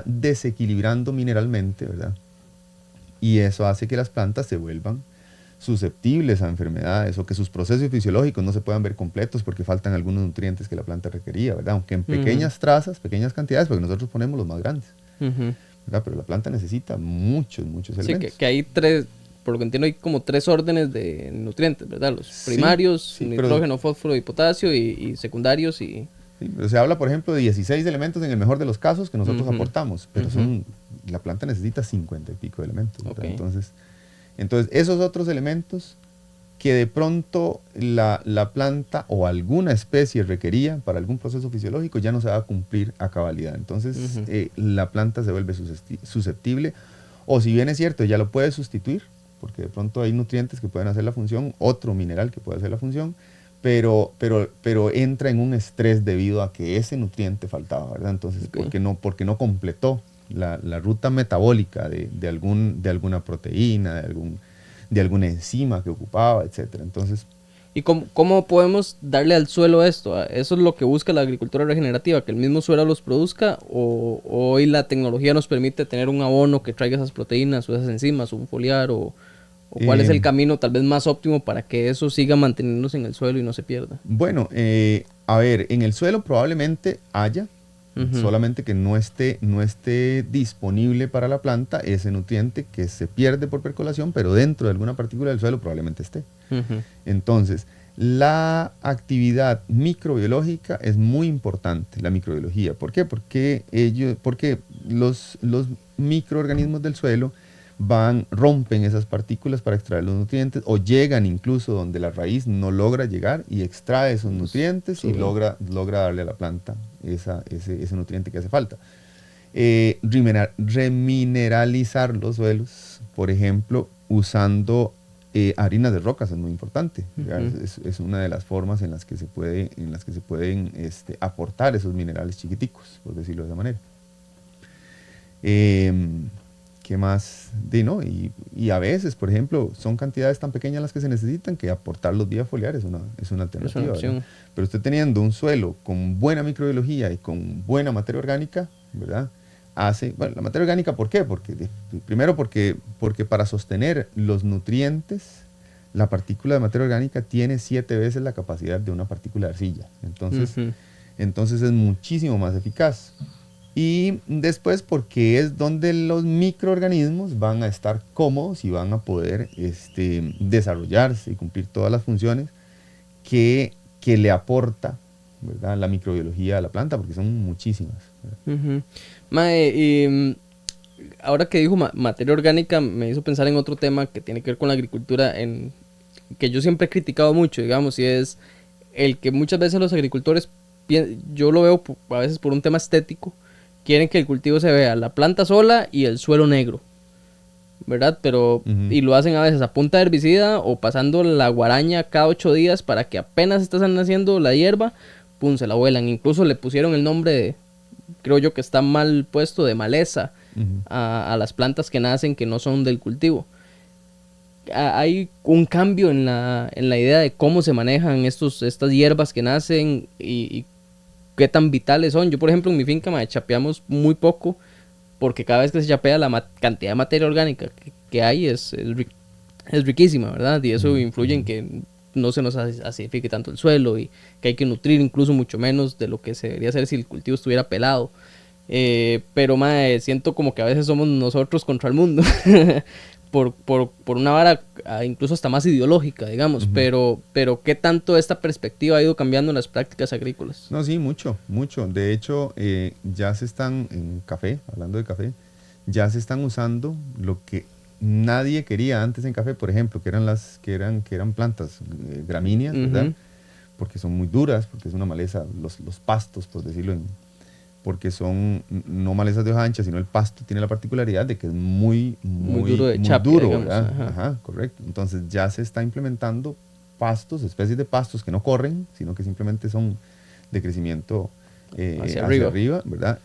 desequilibrando mineralmente, ¿verdad? Y eso hace que las plantas se vuelvan susceptibles a enfermedades o que sus procesos fisiológicos no se puedan ver completos porque faltan algunos nutrientes que la planta requería, ¿verdad? Aunque en pequeñas trazas, pequeñas cantidades, porque nosotros ponemos los más grandes, ¿verdad? Pero la planta necesita muchos elementos. Sí, que hay tres, por lo que entiendo, hay como 3 órdenes de nutrientes, ¿verdad? Los primarios, nitrógeno, fósforo y potasio, y secundarios y... Sí, pero se habla, por ejemplo, de 16 elementos en el mejor de los casos que nosotros aportamos, pero la planta necesita 50 y pico de elementos. Okay. Entonces, esos otros elementos que de pronto la planta o alguna especie requería para algún proceso fisiológico ya no se va a cumplir a cabalidad. Entonces, la planta se vuelve susceptible, o si bien es cierto, ya lo puede sustituir, porque de pronto hay nutrientes que pueden hacer la función, otro mineral que puede hacer la función, pero entra en un estrés debido a que ese nutriente faltaba, ¿verdad? Entonces, porque no completó la ruta metabólica de alguna proteína, de alguna enzima que ocupaba, etc. Entonces, ¿y cómo podemos darle al suelo esto? ¿Eso es lo que busca la agricultura regenerativa, que el mismo suelo los produzca? ¿O hoy la tecnología nos permite tener un abono que traiga esas proteínas o esas enzimas o un foliar? ¿O cuál es el camino tal vez más óptimo para que eso siga manteniéndose en el suelo y no se pierda? Bueno, en el suelo probablemente haya, solamente que no esté disponible para la planta ese nutriente que se pierde por percolación, pero dentro de alguna partícula del suelo probablemente esté. Entonces, la actividad microbiológica es muy importante, la microbiología. ¿Por qué? Porque los microorganismos del suelo rompen esas partículas para extraer los nutrientes, o llegan incluso donde la raíz no logra llegar y extrae esos nutrientes y logra darle a la planta ese nutriente que hace falta. Remineralizar los suelos, por ejemplo, usando harinas de rocas es muy importante. Es una de las formas en las que se pueden aportar esos minerales chiquiticos, por decirlo de esa manera. ¿Qué más? Y a veces, por ejemplo, son cantidades tan pequeñas las que se necesitan que aportarlos vía foliar es una alternativa. Pero usted teniendo un suelo con buena microbiología y con buena materia orgánica, ¿verdad? La materia orgánica, ¿por qué? Primero porque para sostener los nutrientes, la partícula de materia orgánica tiene 7 veces la capacidad de una partícula de arcilla. Entonces es muchísimo más eficaz. Y después porque es donde los microorganismos van a estar cómodos y van a poder desarrollarse y cumplir todas las funciones que le aporta, ¿verdad?, la microbiología a la planta, porque son muchísimas. Mae, ahora que dijo materia orgánica, me hizo pensar en otro tema que tiene que ver con la agricultura, que yo siempre he criticado mucho, digamos, y es el que muchas veces los agricultores, yo lo veo a veces por un tema estético, quieren que el cultivo se vea la planta sola y el suelo negro, ¿verdad? Pero, y lo hacen a veces a punta de herbicida o pasando la guaraña cada 8 días para que apenas está naciendo la hierba, pum, se la vuelan. Incluso le pusieron el nombre, creo yo que está mal puesto, de maleza a las plantas que nacen que no son del cultivo. Hay un cambio en la idea de cómo se manejan estas hierbas que nacen y qué tan vitales son. Yo, por ejemplo, en mi finca chapeamos muy poco, porque cada vez que se chapea la cantidad de materia orgánica que hay es riquísima, ¿verdad? Y eso influye en que no se nos acidifique tanto el suelo y que hay que nutrir incluso mucho menos de lo que se debería hacer si el cultivo estuviera pelado. Pero siento como que a veces somos nosotros contra el mundo. por una vara incluso hasta más ideológica, digamos, pero ¿qué tanto esta perspectiva ha ido cambiando en las prácticas agrícolas? No, sí, mucho. De hecho, ya se están, en café, hablando de café, ya se están usando lo que nadie quería antes en café, por ejemplo, que eran plantas gramíneas, ¿verdad? Porque son muy duras, porque es una maleza, los pastos, por decirlo porque son no malezas de hoja ancha, sino el pasto tiene la particularidad de que es muy duro de chapia, digamos, ¿verdad? Ajá, correcto. Entonces ya se está implementando especies de pastos que no corren, sino que simplemente son de crecimiento hacia arriba, ¿verdad?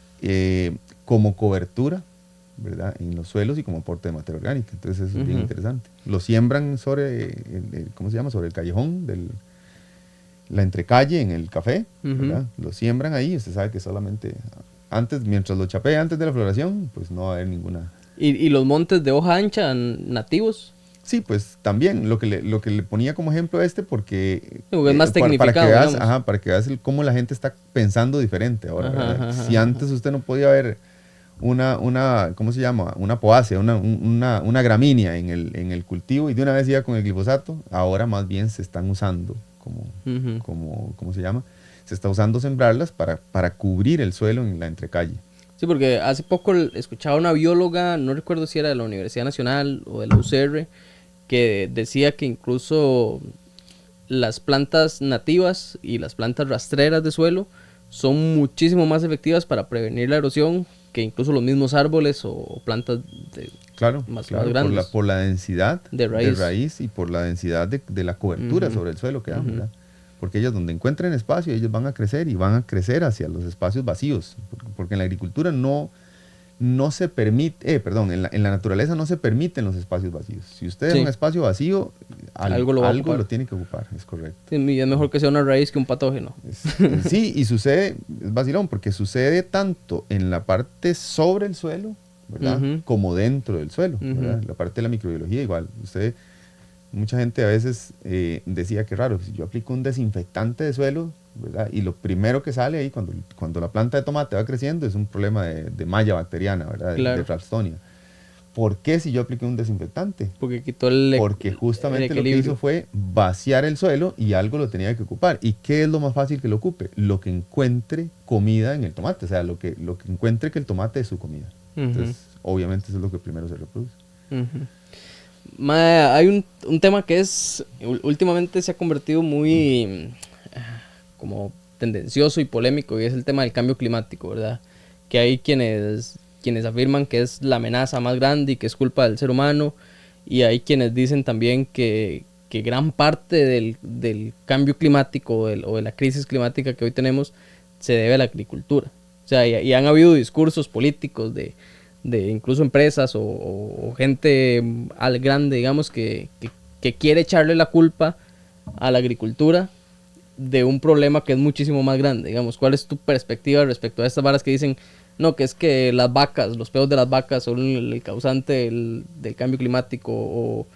Como cobertura, ¿verdad?, en los suelos y como aporte de materia orgánica. Entonces eso es bien interesante. Lo siembran sobre sobre el callejón la entrecalle en el café, ¿verdad? Lo siembran ahí. Usted sabe que solamente mientras lo chapea antes de la floración, pues no va a haber ninguna. ¿Y los montes de hoja ancha nativos? Sí, pues también lo que le ponía como ejemplo porque es más tecnificado, para que veas cómo la gente está pensando diferente ahora. Si antes usted no podía ver ¿cómo se llama? Una poácea, una gramínea en el cultivo y de una vez iba con el glifosato, ahora más bien se están usando ¿cómo se llama? Se está usando sembrarlas para cubrir el suelo en la entrecalle. Sí, porque hace poco escuchaba una bióloga, no recuerdo si era de la Universidad Nacional o de la UCR, que decía que incluso las plantas nativas y las plantas rastreras de suelo son muchísimo más efectivas para prevenir la erosión que incluso los mismos árboles o plantas más grandes. Por la densidad de raíz y por la densidad de la cobertura sobre el suelo que dan, ¿verdad? Porque ellos donde encuentren espacio, ellos van a crecer y van a crecer hacia los espacios vacíos. Porque en la agricultura no se permite, en la naturaleza no se permiten los espacios vacíos. Si usted es un espacio vacío, algo lo tiene que ocupar, es correcto. Sí, y es mejor que sea una raíz que un patógeno. Sí, y es vacilón, porque sucede tanto en la parte sobre el suelo, ¿verdad? Como dentro del suelo, ¿verdad? La parte de la microbiología igual. Mucha gente a veces decía que raro, si yo aplico un desinfectante de suelo, ¿verdad? Y lo primero que sale ahí cuando la planta de tomate va creciendo es un problema de malla bacteriana, ¿verdad? Claro. De Ralstonia. ¿Por qué si yo apliqué un desinfectante? Porque quitó Porque justamente el lo que equilibrio. hizo fue vaciar el suelo y algo lo tenía que ocupar. ¿Y qué es lo más fácil que lo ocupe? Lo que encuentre comida en el tomate, o sea, lo que encuentre que el tomate es su comida. Entonces, obviamente eso es lo que primero se reproduce. Hay un tema que últimamente se ha convertido muy como tendencioso y polémico, y es el tema del cambio climático, ¿verdad? Que hay quienes afirman que es la amenaza más grande y que es culpa del ser humano, y hay quienes dicen también que gran parte del cambio climático o de la crisis climática que hoy tenemos se debe a la agricultura. O sea, y han habido discursos políticos de incluso empresas o gente al grande, digamos, que quiere echarle la culpa a la agricultura de un problema que es muchísimo más grande, digamos. ¿Cuál es tu perspectiva respecto a estas varas que dicen, no, que es que las vacas, los peos de las vacas son el causante del cambio climático, o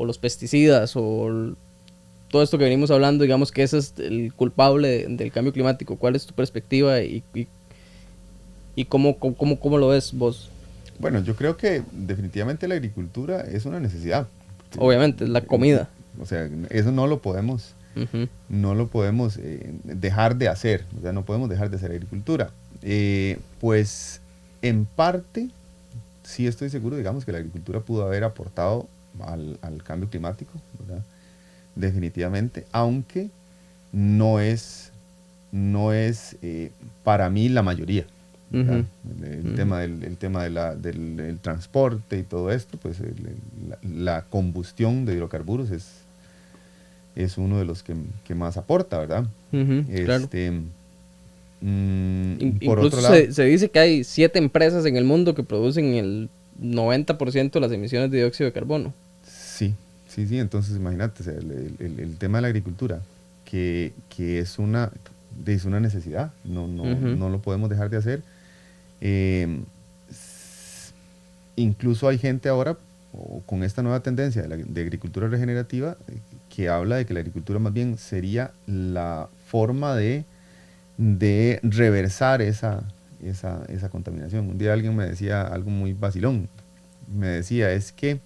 los pesticidas, o todo esto que venimos hablando, digamos que ese es el culpable del cambio climático? ¿Cuál es tu perspectiva y cómo lo ves vos? Bueno, yo creo que definitivamente la agricultura es una necesidad. Obviamente, es la comida. O sea, eso no lo podemos, dejar de hacer. O sea, no podemos dejar de hacer agricultura. Pues, en parte, sí estoy seguro, digamos, que la agricultura pudo haber aportado al cambio climático, ¿verdad? Definitivamente, aunque no es para mí la mayoría. El tema del transporte y todo esto, pues la combustión de hidrocarburos es uno de los que más aporta, ¿verdad? Claro. Por Incluso otro lado, se dice que hay 7 empresas en el mundo que producen el 90% de las emisiones de dióxido de carbono. Sí, entonces imagínate, o sea, el tema de la agricultura, que es una necesidad, no lo podemos dejar de hacer. Incluso hay gente ahora con esta nueva tendencia de agricultura regenerativa que habla de que la agricultura más bien sería la forma de reversar esa contaminación. Un día alguien me decía algo muy vacilón, me decía, es que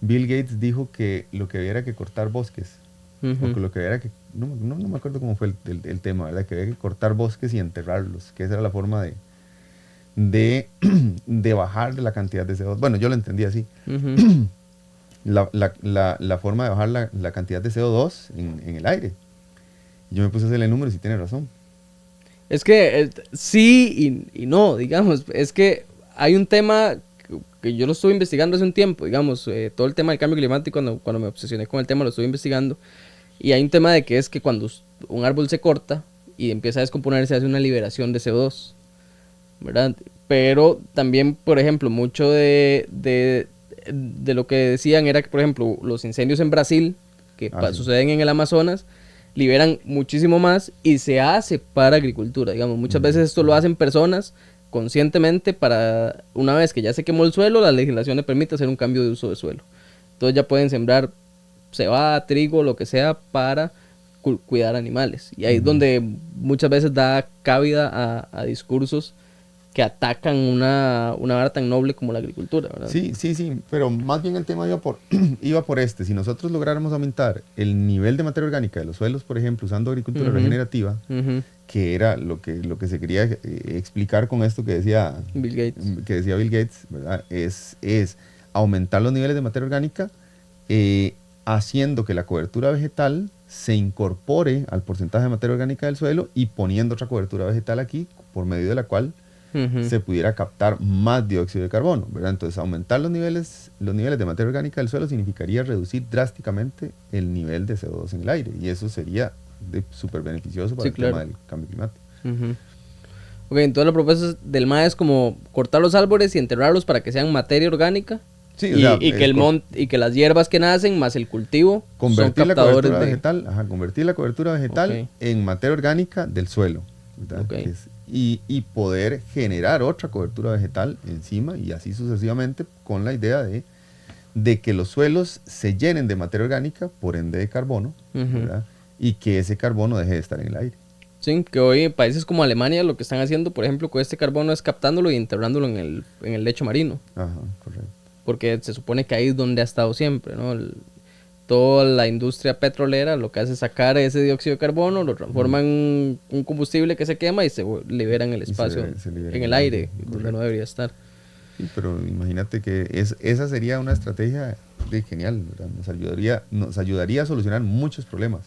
Bill Gates dijo que lo que había era que cortar bosques, o que lo que había era que, no me acuerdo cómo fue el tema, ¿verdad? Que había que cortar bosques y enterrarlos, que esa era la forma de bajar de la cantidad de CO2. Bueno, yo lo entendí así. La forma de bajar la cantidad de CO2 en el aire. Yo me puse a hacerle números y tiene razón. Es que sí y no, digamos. Es que hay un tema que yo lo estuve investigando hace un tiempo, digamos. Todo el tema del cambio climático, cuando me obsesioné con el tema, lo estuve investigando. Y hay un tema de que es que cuando un árbol se corta y empieza a descomponerse, hace una liberación de CO2, ¿verdad? Pero también, por ejemplo, mucho de lo que decían era que, por ejemplo, los incendios en Brasil, que Sí. suceden en el Amazonas, liberan muchísimo más y se hace para agricultura, digamos. Muchas veces esto lo hacen personas conscientemente para, una vez que ya se quemó el suelo, la legislación le permite hacer un cambio de uso de suelo. Entonces ya pueden sembrar cebada, trigo, lo que sea, para cuidar animales. Y ahí es donde muchas veces da cabida a discursos que atacan una vara tan noble como la agricultura, ¿verdad? Sí, pero más bien el tema iba por este. Si nosotros lográramos aumentar el nivel de materia orgánica de los suelos, por ejemplo, usando agricultura regenerativa, que era lo que se quería explicar con esto que decía Bill Gates, ¿verdad? Es aumentar los niveles de materia orgánica, haciendo que la cobertura vegetal se incorpore al porcentaje de materia orgánica del suelo y poniendo otra cobertura vegetal aquí, por medio de la cual se pudiera captar más dióxido de carbono, ¿verdad? Entonces, aumentar los niveles de materia orgánica del suelo significaría reducir drásticamente el nivel de CO2 en el aire, y eso sería súper beneficioso para el tema del cambio climático. Ok, entonces la propuesta del MAE es como cortar los árboles y enterrarlos para que sean materia orgánica. Sí, y que las hierbas que nacen más el cultivo convertir la cobertura vegetal en materia orgánica del suelo, ¿verdad? Y poder generar otra cobertura vegetal encima, y así sucesivamente, con la idea de que los suelos se llenen de materia orgánica, por ende de carbono, ¿verdad? y que ese carbono deje de estar en el aire. Sí, que hoy países como Alemania lo que están haciendo, por ejemplo, con este carbono es captándolo y enterrándolo en el lecho marino. Ajá, correcto. Porque se supone que ahí es donde ha estado siempre, ¿no? Toda la industria petrolera lo que hace es sacar ese dióxido de carbono, lo transforma en un combustible que se quema y se libera en el espacio, se libera en el aire, donde no debería estar. Sí, pero imagínate que esa sería una estrategia genial, ¿verdad? Nos ayudaría a solucionar muchos problemas.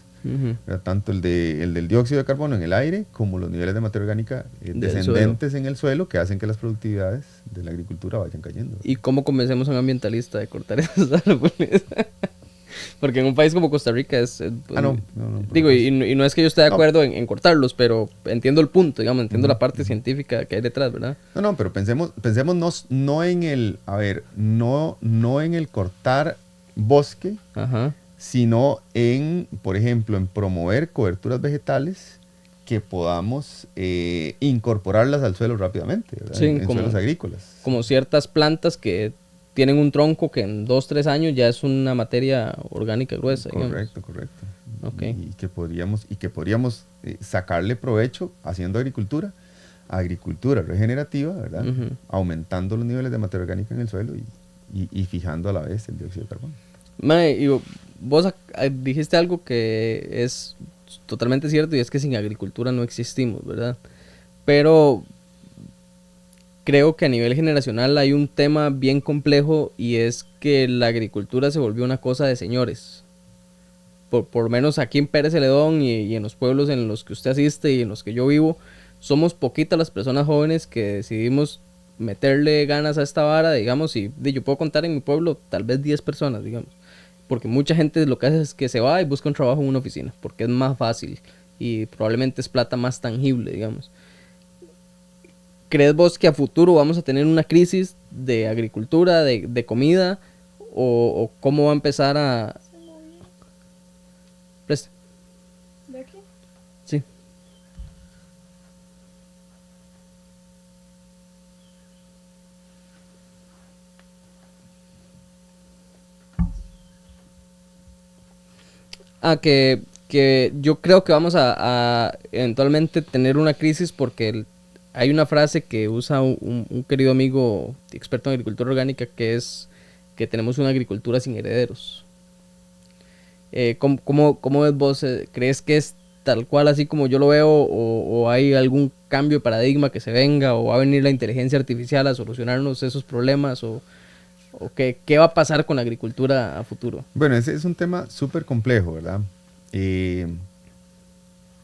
Tanto el del dióxido de carbono en el aire como los niveles de materia orgánica descendentes en el suelo que hacen que las productividades de la agricultura vayan cayendo. ¿Y cómo convencemos a un ambientalista de cortar esos árboles? Porque en un país como Costa Rica digo, y no es que yo esté de acuerdo en cortarlos, pero entiendo el punto, digamos, entiendo la parte científica que hay detrás, ¿verdad? No, pero pensemos no en el, no en el cortar bosque, Ajá. sino en, por ejemplo, en promover coberturas vegetales que podamos incorporarlas al suelo rápidamente, ¿verdad? Sí, en suelos agrícolas. Como ciertas plantas que tienen un tronco que en 2-3 años ya es una materia orgánica gruesa. Correcto. Okay. Y que podríamos sacarle provecho haciendo agricultura regenerativa, ¿verdad? Aumentando los niveles de materia orgánica en el suelo y fijando a la vez el dióxido de carbono. Mae, y vos dijiste algo que es totalmente cierto y es que sin agricultura no existimos, ¿verdad? Pero creo que a nivel generacional hay un tema bien complejo y es que la agricultura se volvió una cosa de señores. Por lo menos aquí en Pérez Celedón y en los pueblos en los que usted asiste y en los que yo vivo, somos poquitas las personas jóvenes que decidimos meterle ganas a esta vara, digamos, y yo puedo contar en mi pueblo tal vez 10 personas, digamos. Porque mucha gente lo que hace es que se va y busca un trabajo en una oficina, porque es más fácil y probablemente es plata más tangible, digamos. ¿Crees vos que a futuro vamos a tener una crisis de agricultura, de comida? ¿O cómo va a empezar a...? Preste. ¿De aquí? Sí. Que yo creo que vamos a eventualmente tener una crisis porque hay una frase que usa un querido amigo experto en agricultura orgánica que es que tenemos una agricultura sin herederos. ¿Cómo ves vos? ¿Crees que es tal cual así como yo lo veo o hay algún cambio de paradigma que se venga o va a venir la inteligencia artificial a solucionarnos esos problemas o qué va a pasar con la agricultura a futuro? Bueno, ese es un tema súper complejo, ¿verdad?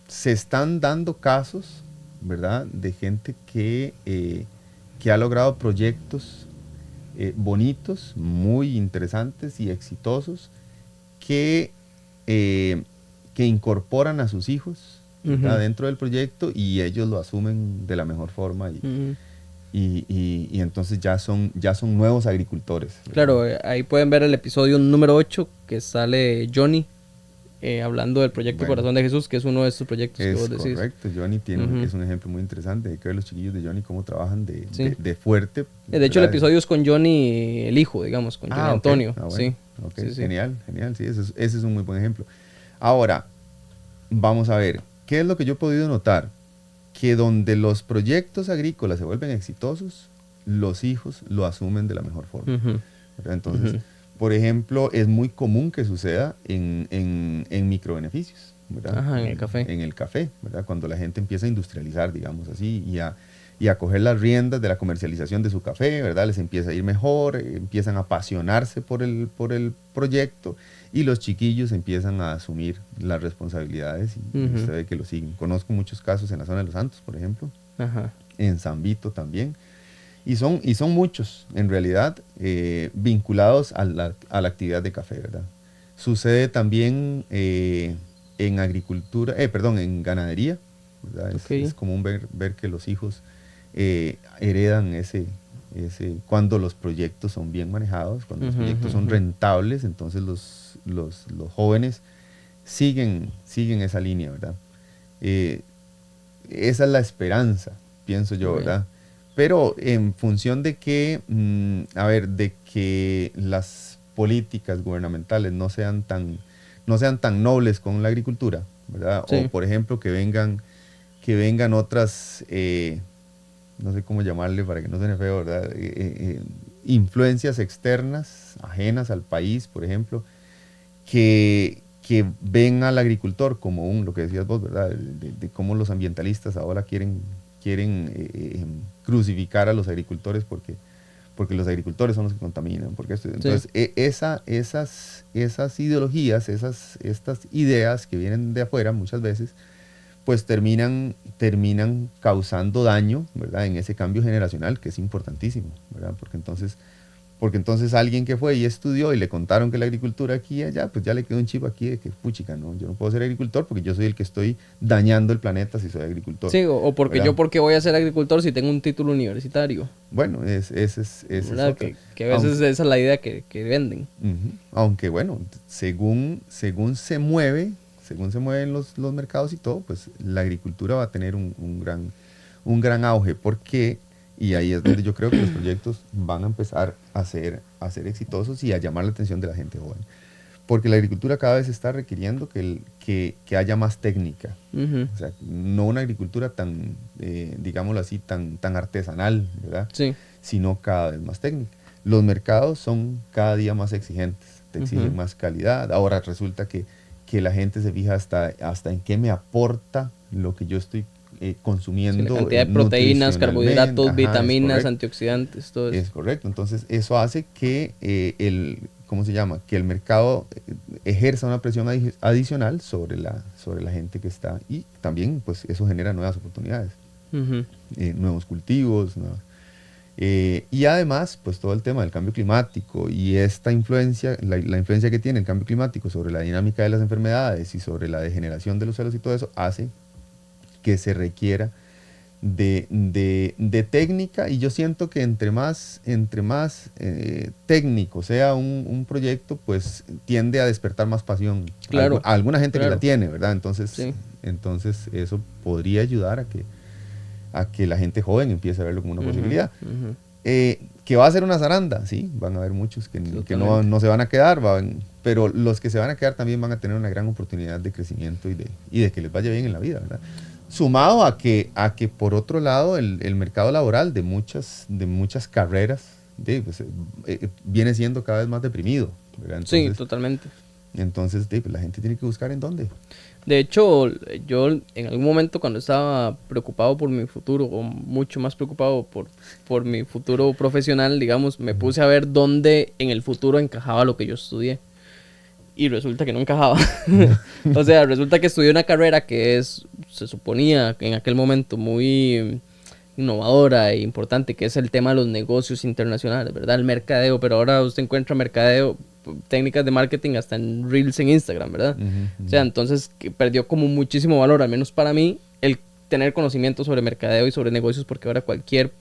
Se están dando casos, ¿verdad? De gente que ha logrado proyectos bonitos, muy interesantes y exitosos que incorporan a sus hijos dentro del proyecto y ellos lo asumen de la mejor forma y entonces ya son nuevos agricultores, ¿verdad? Claro, ahí pueden ver el episodio número 8 que sale Johnny hablando del proyecto Corazón de Jesús, que es uno de estos proyectos que vos decís. Correcto, Johnny es un ejemplo muy interesante. Hay que ver los chiquillos de Johnny cómo trabajan de fuerte. De hecho, el episodio es con Johnny, el hijo, digamos, con Johnny Antonio. Bueno. Sí. Sí. Genial, sí, ese es un muy buen ejemplo. Ahora, vamos a ver, ¿qué es lo que yo he podido notar? Que donde los proyectos agrícolas se vuelven exitosos, los hijos lo asumen de la mejor forma. Entonces, por ejemplo, es muy común que suceda en microbeneficios, ¿verdad? Ajá, en el café. En el café, ¿verdad? Cuando la gente empieza a industrializar, digamos así, y a coger las riendas de la comercialización de su café, ¿verdad? Les empieza a ir mejor, empiezan a apasionarse por el proyecto y los chiquillos empiezan a asumir las responsabilidades y usted ve que lo siguen. Conozco muchos casos en la zona de Los Santos, por ejemplo, en San Vito también. Y son muchos, en realidad, vinculados a la actividad de café, ¿verdad? Sucede también en agricultura, en ganadería, ¿verdad? Es común ver que los hijos heredan cuando los proyectos son bien manejados, cuando los proyectos son rentables, entonces los jóvenes siguen esa línea, ¿verdad? Esa es la esperanza, pienso yo, ¿verdad? Pero en función de que, de que las políticas gubernamentales no sean tan nobles con la agricultura, ¿verdad? Sí. O, por ejemplo, que vengan otras, no sé cómo llamarle para que no suene feo, ¿verdad? Influencias externas, ajenas al país, por ejemplo, que ven al agricultor como lo que decías vos, ¿verdad? De cómo los ambientalistas ahora quieren crucificar a los agricultores porque los agricultores son los que contaminan. Entonces, sí. Esas ideologías, estas ideas que vienen de afuera muchas veces, pues terminan causando daño, ¿verdad? En ese cambio generacional que es importantísimo, ¿verdad? Porque entonces alguien que fue y estudió y le contaron que la agricultura aquí y allá, pues ya le quedó un chip aquí de que, puchica, no, yo no puedo ser agricultor porque yo soy el que estoy dañando el planeta si soy agricultor. Sí, o porque ¿verdad? yo porque voy a ser agricultor si tengo un título universitario. Bueno, ese es otra. Que a veces esa es la idea que venden. Aunque bueno, según se mueven los mercados y todo, pues la agricultura va a tener un gran auge, porque... Y ahí es donde yo creo que los proyectos van a empezar a ser exitosos y a llamar la atención de la gente joven. Porque la agricultura cada vez está requiriendo que haya más técnica. O sea, no una agricultura tan, digámoslo así, tan artesanal, ¿verdad? Sí. Sino cada vez más técnica. Los mercados son cada día más exigentes, te exigen más calidad. Ahora resulta que la gente se fija hasta en qué me aporta lo que yo estoy consumiendo. Sí, la cantidad de proteínas, carbohidratos, vitaminas, antioxidantes, todo eso. Es correcto. Entonces, eso hace que que el mercado ejerza una presión adicional sobre la gente que está, y también pues eso genera nuevas oportunidades, nuevos cultivos, y además pues todo el tema del cambio climático y esta influencia, la influencia que tiene el cambio climático sobre la dinámica de las enfermedades y sobre la degeneración de los suelos y todo eso hace que se requiera de técnica, y yo siento que entre más técnico sea un proyecto, pues tiende a despertar más pasión. Claro, a alguna gente claro. que la tiene, ¿verdad? Entonces, sí. Entonces eso podría ayudar a que la gente joven empiece a verlo como una posibilidad. Que va a ser una zaranda, sí, van a haber muchos que no se van a quedar, pero los que se van a quedar también van a tener una gran oportunidad de crecimiento y de que les vaya bien en la vida, ¿verdad? Sumado a que por otro lado el mercado laboral de muchas carreras viene siendo cada vez más deprimido, ¿verdad? Entonces, sí, totalmente. Entonces pues la gente tiene que buscar en dónde. De hecho, yo en algún momento cuando estaba preocupado por mi futuro, o mucho más preocupado por mi futuro profesional, digamos, me puse a ver dónde en el futuro encajaba lo que yo estudié. Y resulta que no encajaba. O sea, resulta que estudié una carrera que se suponía en aquel momento muy innovadora e importante, que es el tema de los negocios internacionales, ¿verdad? El mercadeo, pero ahora usted encuentra mercadeo, técnicas de marketing hasta en Reels en Instagram, ¿verdad? O sea, entonces perdió como muchísimo valor, al menos para mí, el tener conocimiento sobre mercadeo y sobre negocios, porque ahora cualquier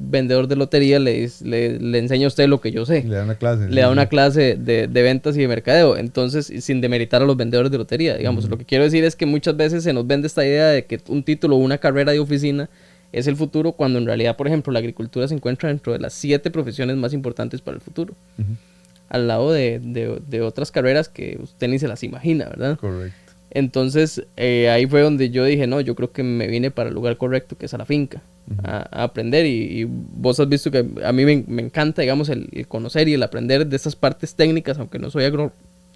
vendedor de lotería le enseña a usted lo que yo sé. Le da una clase. Le da una clase de ventas y de mercadeo. Entonces, sin demeritar a los vendedores de lotería, digamos. Lo que quiero decir es que muchas veces se nos vende esta idea de que un título o una carrera de oficina es el futuro, cuando en realidad, por ejemplo, la agricultura se encuentra dentro de las 7 profesiones más importantes para el futuro. Al lado de otras carreras que usted ni se las imagina, ¿verdad? Correcto. Entonces, ahí fue donde yo dije, no, yo creo que me vine para el lugar correcto, que es a la finca, a aprender. Y vos has visto que a mí me encanta, digamos, el conocer y el aprender de esas partes técnicas, aunque no soy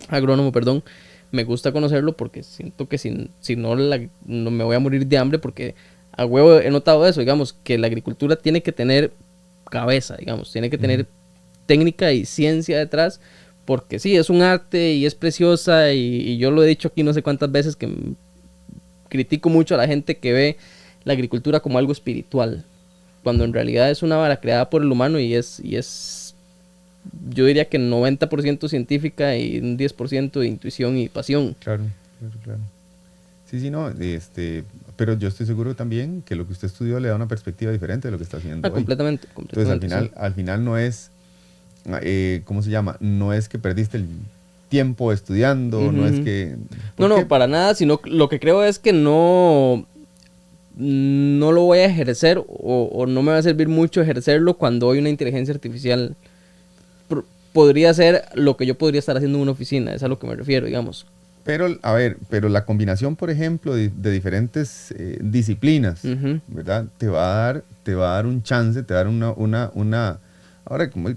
agrónomo, perdón. Me gusta conocerlo porque siento que si no, no me voy a morir de hambre, porque a huevo he notado eso, digamos, que la agricultura tiene que tener cabeza, digamos, tiene que tener técnica y ciencia detrás. Porque sí, es un arte y es preciosa, y yo lo he dicho aquí no sé cuántas veces, que critico mucho a la gente que ve la agricultura como algo espiritual, cuando en realidad es una vara creada por el humano y es yo diría que 90% científica y un 10% de intuición y pasión. Claro. Sí, no, pero yo estoy seguro también que lo que usted estudió le da una perspectiva diferente de lo que está haciendo hoy. Completamente. Entonces al final no es... ¿cómo se llama? No es que perdiste el tiempo estudiando, no es que... No, para nada, sino lo que creo es que no lo voy a ejercer, o no me va a servir mucho ejercerlo cuando hay una inteligencia artificial. Podría ser lo que yo podría estar haciendo en una oficina, es a lo que me refiero, digamos. Pero, a ver, pero la combinación, por ejemplo, de diferentes disciplinas, ¿verdad? Te va a dar un chance, te va a dar ahora, como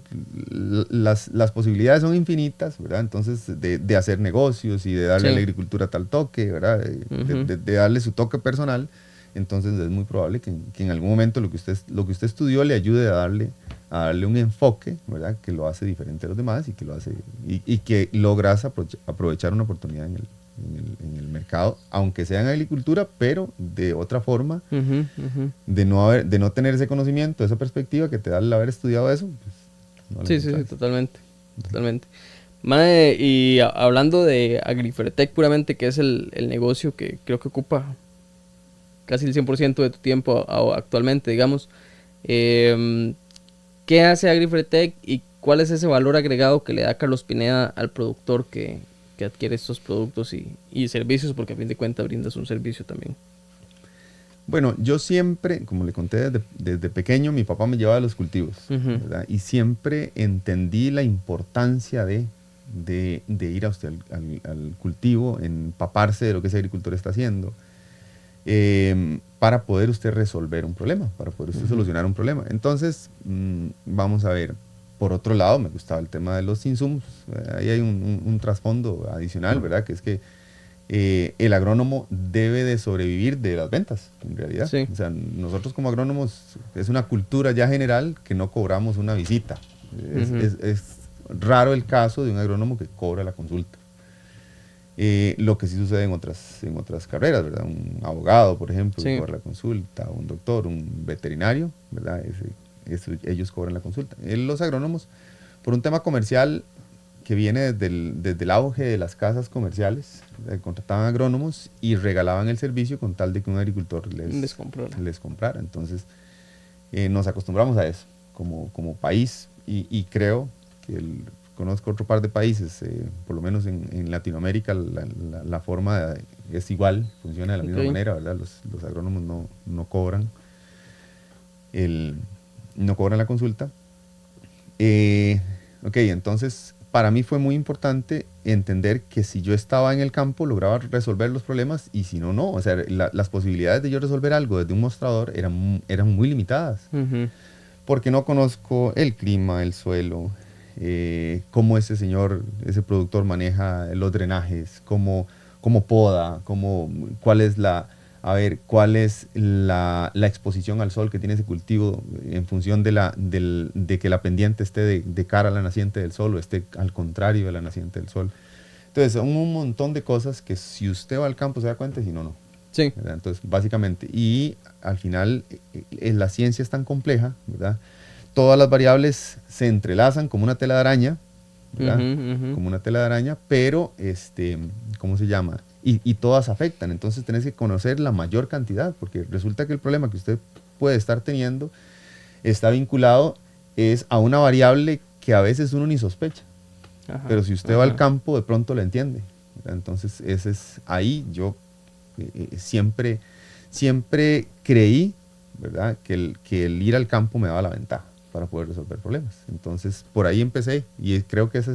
las posibilidades son infinitas, ¿verdad? Entonces, de hacer negocios y de darle a la agricultura tal toque, ¿verdad? De darle su toque personal. Entonces, es muy probable que en algún momento lo que usted estudió le ayude a darle un enfoque, ¿verdad? Que lo hace diferente a los demás y que logras aprovechar una oportunidad en el mercado, aunque sea en agricultura, pero de otra forma, de no tener ese conocimiento, esa perspectiva que te da el haber estudiado eso. Pues, sí, totalmente. Mae, y hablando de Agrifertec puramente, que es el negocio que creo que ocupa casi el 100% de tu tiempo actualmente, digamos, ¿qué hace Agrifertec y cuál es ese valor agregado que le da Carlos Pineda al productor que adquiere estos productos y servicios? Porque a fin de cuentas brindas un servicio también. Bueno, yo siempre, como le conté desde pequeño, mi papá me llevaba a los cultivos, ¿verdad? Y siempre entendí la importancia de ir a usted al cultivo, empaparse de lo que ese agricultor está haciendo, para poder usted resolver un problema, para poder usted solucionar un problema. Entonces, vamos a ver, por otro lado, me gustaba el tema de los insumos. Ahí hay un trasfondo adicional, ¿verdad? Que es que el agrónomo debe de sobrevivir de las ventas, en realidad. Sí. O sea, nosotros como agrónomos, es una cultura ya general que no cobramos una visita. Es raro el caso de un agrónomo que cobra la consulta. Lo que sí sucede en otras carreras, ¿verdad? Un abogado, por ejemplo, cobra la consulta, un doctor, un veterinario, ¿verdad? Ellos cobran la consulta. Los agrónomos, por un tema comercial que viene desde el auge de las casas comerciales, contrataban agrónomos y regalaban el servicio con tal de que un agricultor les comprara. Entonces, nos acostumbramos a eso como país y creo que conozco otro par de países, por lo menos en Latinoamérica la forma es igual, funciona de la misma manera, ¿verdad? Los agrónomos no cobran la consulta. Ok, entonces para mí fue muy importante entender que si yo estaba en el campo lograba resolver los problemas y si no, no. O sea, las posibilidades de yo resolver algo desde un mostrador eran muy limitadas. Porque no conozco el clima, el suelo, cómo ese productor maneja los drenajes, cómo poda, cuál es la exposición al sol que tiene ese cultivo en función de que la pendiente esté de cara a la naciente del sol o esté al contrario de la naciente del sol. Entonces, son un montón de cosas que si usted va al campo se da cuenta y si no, no. Sí. ¿Verdad? Entonces, básicamente, y al final, la ciencia es tan compleja, ¿verdad? Todas las variables se entrelazan como una tela de araña, ¿verdad? Como una tela de araña, pero, ¿cómo se llama? Y todas afectan, entonces tenés que conocer la mayor cantidad, porque resulta que el problema que usted puede estar teniendo está vinculado a una variable que a veces uno ni sospecha. Pero si usted va al campo, de pronto la entiende, ¿verdad? Entonces, ahí yo siempre creí, ¿verdad? Que el ir al campo me daba la ventaja para poder resolver problemas. Entonces, por ahí empecé y creo que esa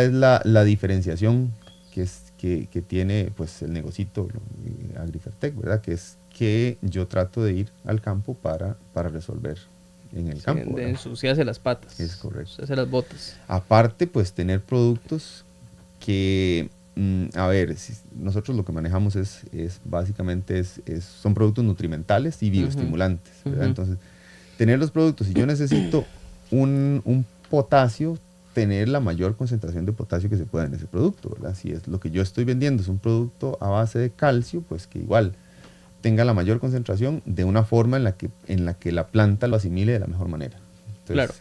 es la diferenciación que tiene pues el negocito Agrifertec, ¿verdad? Que es que yo trato de ir al campo para resolver en el campo. De ensuciarse las patas. Es correcto. Ensuciarse las botas. Aparte, pues tener productos que, a ver, nosotros lo que manejamos básicamente son productos nutrimentales y bioestimulantes, ¿verdad? Entonces, tener los productos, si yo necesito un potasio, tener la mayor concentración de potasio que se pueda en ese producto, ¿verdad? Si es lo que yo estoy vendiendo es un producto a base de calcio, pues que igual tenga la mayor concentración de una forma en la que la planta lo asimile de la mejor manera. Entonces, claro.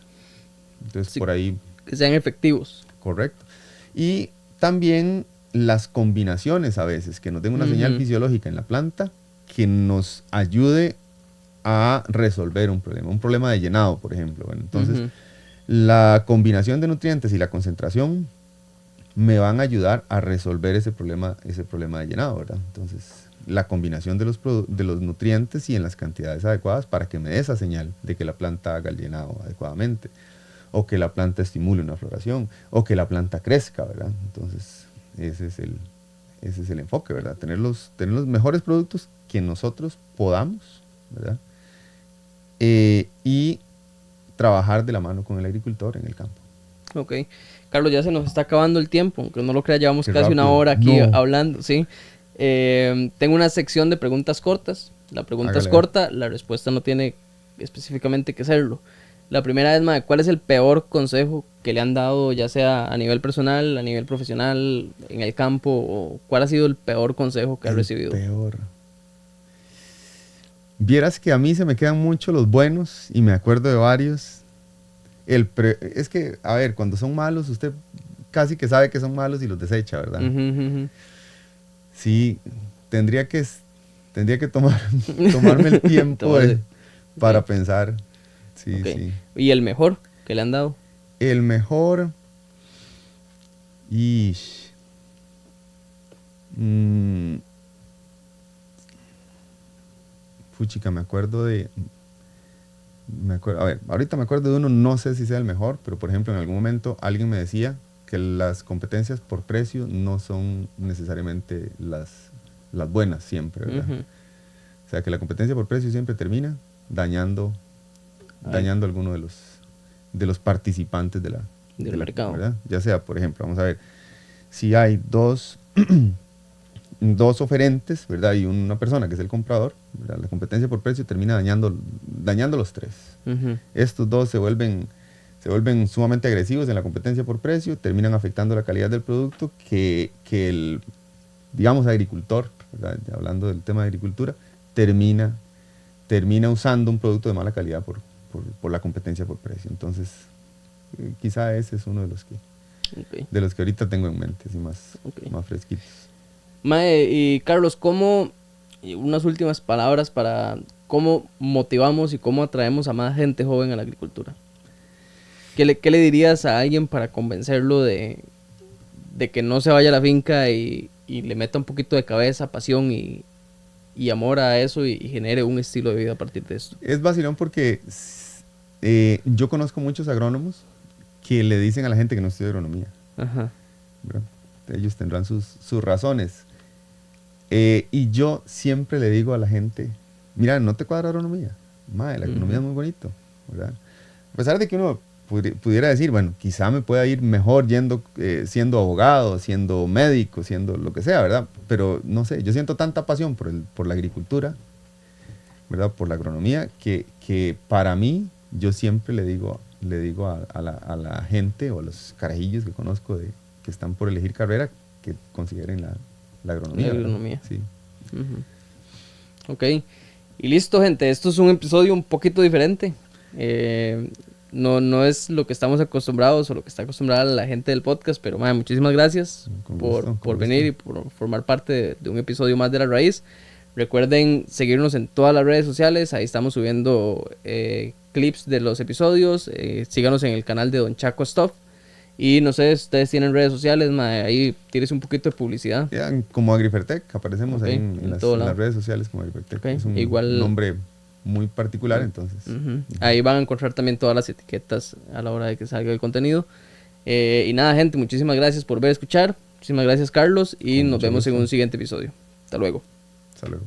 Entonces, sí, por ahí... Que sean efectivos. Correcto. Y también las combinaciones a veces, que nos den una señal fisiológica en la planta que nos ayude a resolver un problema de llenado, por ejemplo. Bueno, entonces, la combinación de nutrientes y la concentración me van a ayudar a resolver ese problema de llenado, ¿verdad? Entonces, la combinación de los nutrientes y en las cantidades adecuadas para que me dé esa señal de que la planta haga el llenado adecuadamente, o que la planta estimule una floración, o que la planta crezca, ¿verdad? Entonces, Ese es el enfoque, ¿verdad? Tener los mejores productos que nosotros podamos, ¿verdad? Y trabajar de la mano con el agricultor en el campo. Ok. Carlos, ya se nos está acabando el tiempo, aunque no lo crea, llevamos Qué casi rápido. una hora aquí No. hablando, ¿sí? Tengo una sección de preguntas cortas. La pregunta es Hágale. corta, la respuesta no tiene específicamente que serlo. La primera es, mae, ¿cuál es el peor consejo que le han dado, ya sea a nivel personal, a nivel profesional, en el campo, o cuál ha sido el peor consejo que ha recibido? Peor. Vieras que a mí se me quedan mucho los buenos y me acuerdo de varios. Es que, a ver, cuando son malos, usted casi que sabe que son malos y los desecha, ¿verdad? Ujú, ujú. Sí, tendría que tomarme el tiempo Tomarse. para Ok. pensar. Sí, Ok. sí. ¿Y el mejor que le han dado? El mejor. Ish. Puchica, a ver, ahorita me acuerdo de uno, no sé si sea el mejor, pero por ejemplo en algún momento alguien me decía que las competencias por precio no son necesariamente las buenas siempre, ¿verdad? Ujú. O sea, que la competencia por precio siempre termina dañando Ay. a alguno de los participantes Del mercado. ¿verdad? Ya sea, por ejemplo, vamos a ver, si hay dos oferentes, ¿verdad? Y una persona que es el comprador, ¿verdad? La competencia por precio termina dañando los tres. Ujú. Estos dos se vuelven sumamente agresivos en la competencia por precio, terminan afectando la calidad del producto que el, digamos, agricultor, ¿verdad? Ya hablando del tema de agricultura, termina usando un producto de mala calidad por la competencia por precio. Entonces, quizá ese es uno Ok. de los que ahorita tengo en mente, así Ok. más fresquitos. Mae, y Carlos, unas últimas palabras para cómo motivamos y cómo atraemos a más gente joven a la agricultura? ¿Qué le dirías a alguien para convencerlo de que no se vaya a la finca y le meta un poquito de cabeza, pasión y amor a eso y genere un estilo de vida a partir de esto? Es vacilón porque yo conozco muchos agrónomos que le dicen a la gente que no estudia agronomía, Ajá. ¿verdad? Ellos tendrán sus razones. Y yo siempre le digo a la gente, mira, no te cuadra agronomía. Madre, la agronomía es muy bonito, ¿verdad? A pesar de que uno pudiera decir, bueno, quizá me pueda ir mejor siendo abogado, siendo médico, siendo lo que sea, ¿verdad? Pero no sé, yo siento tanta pasión por la agricultura, ¿verdad? Por la agronomía, que para mí, yo siempre le digo a la gente o a los carajillos que conozco que están por elegir carrera, que consideren la agronomía. La ¿verdad? agronomía. Sí. Ujú. Ok. Y listo, gente. Esto es un episodio un poquito diferente. No es lo que estamos acostumbrados o lo que está acostumbrada la gente del podcast, pero madre, muchísimas gracias Con por gusto. venir y por formar parte de un episodio más de La Raíz. Recuerden seguirnos en todas las redes sociales, ahí estamos subiendo clips de los episodios. Síganos en el canal de Don Chaco Stuff. Y no sé, si ustedes tienen redes sociales, mae, ahí tienes un poquito de publicidad. Ya, como Agrifertec, aparecemos Ok, ahí en en todo las lado. redes sociales como Agrifertec. Ok, Es un igual- nombre muy particular, entonces. Ujú. Ahí van a encontrar también todas las etiquetas a la hora de que salga el contenido. Y nada, gente, muchísimas gracias por ver, escuchar. Muchísimas gracias, Carlos. Y Con nos mucho vemos en gusto. un siguiente episodio. Hasta luego. Hasta luego.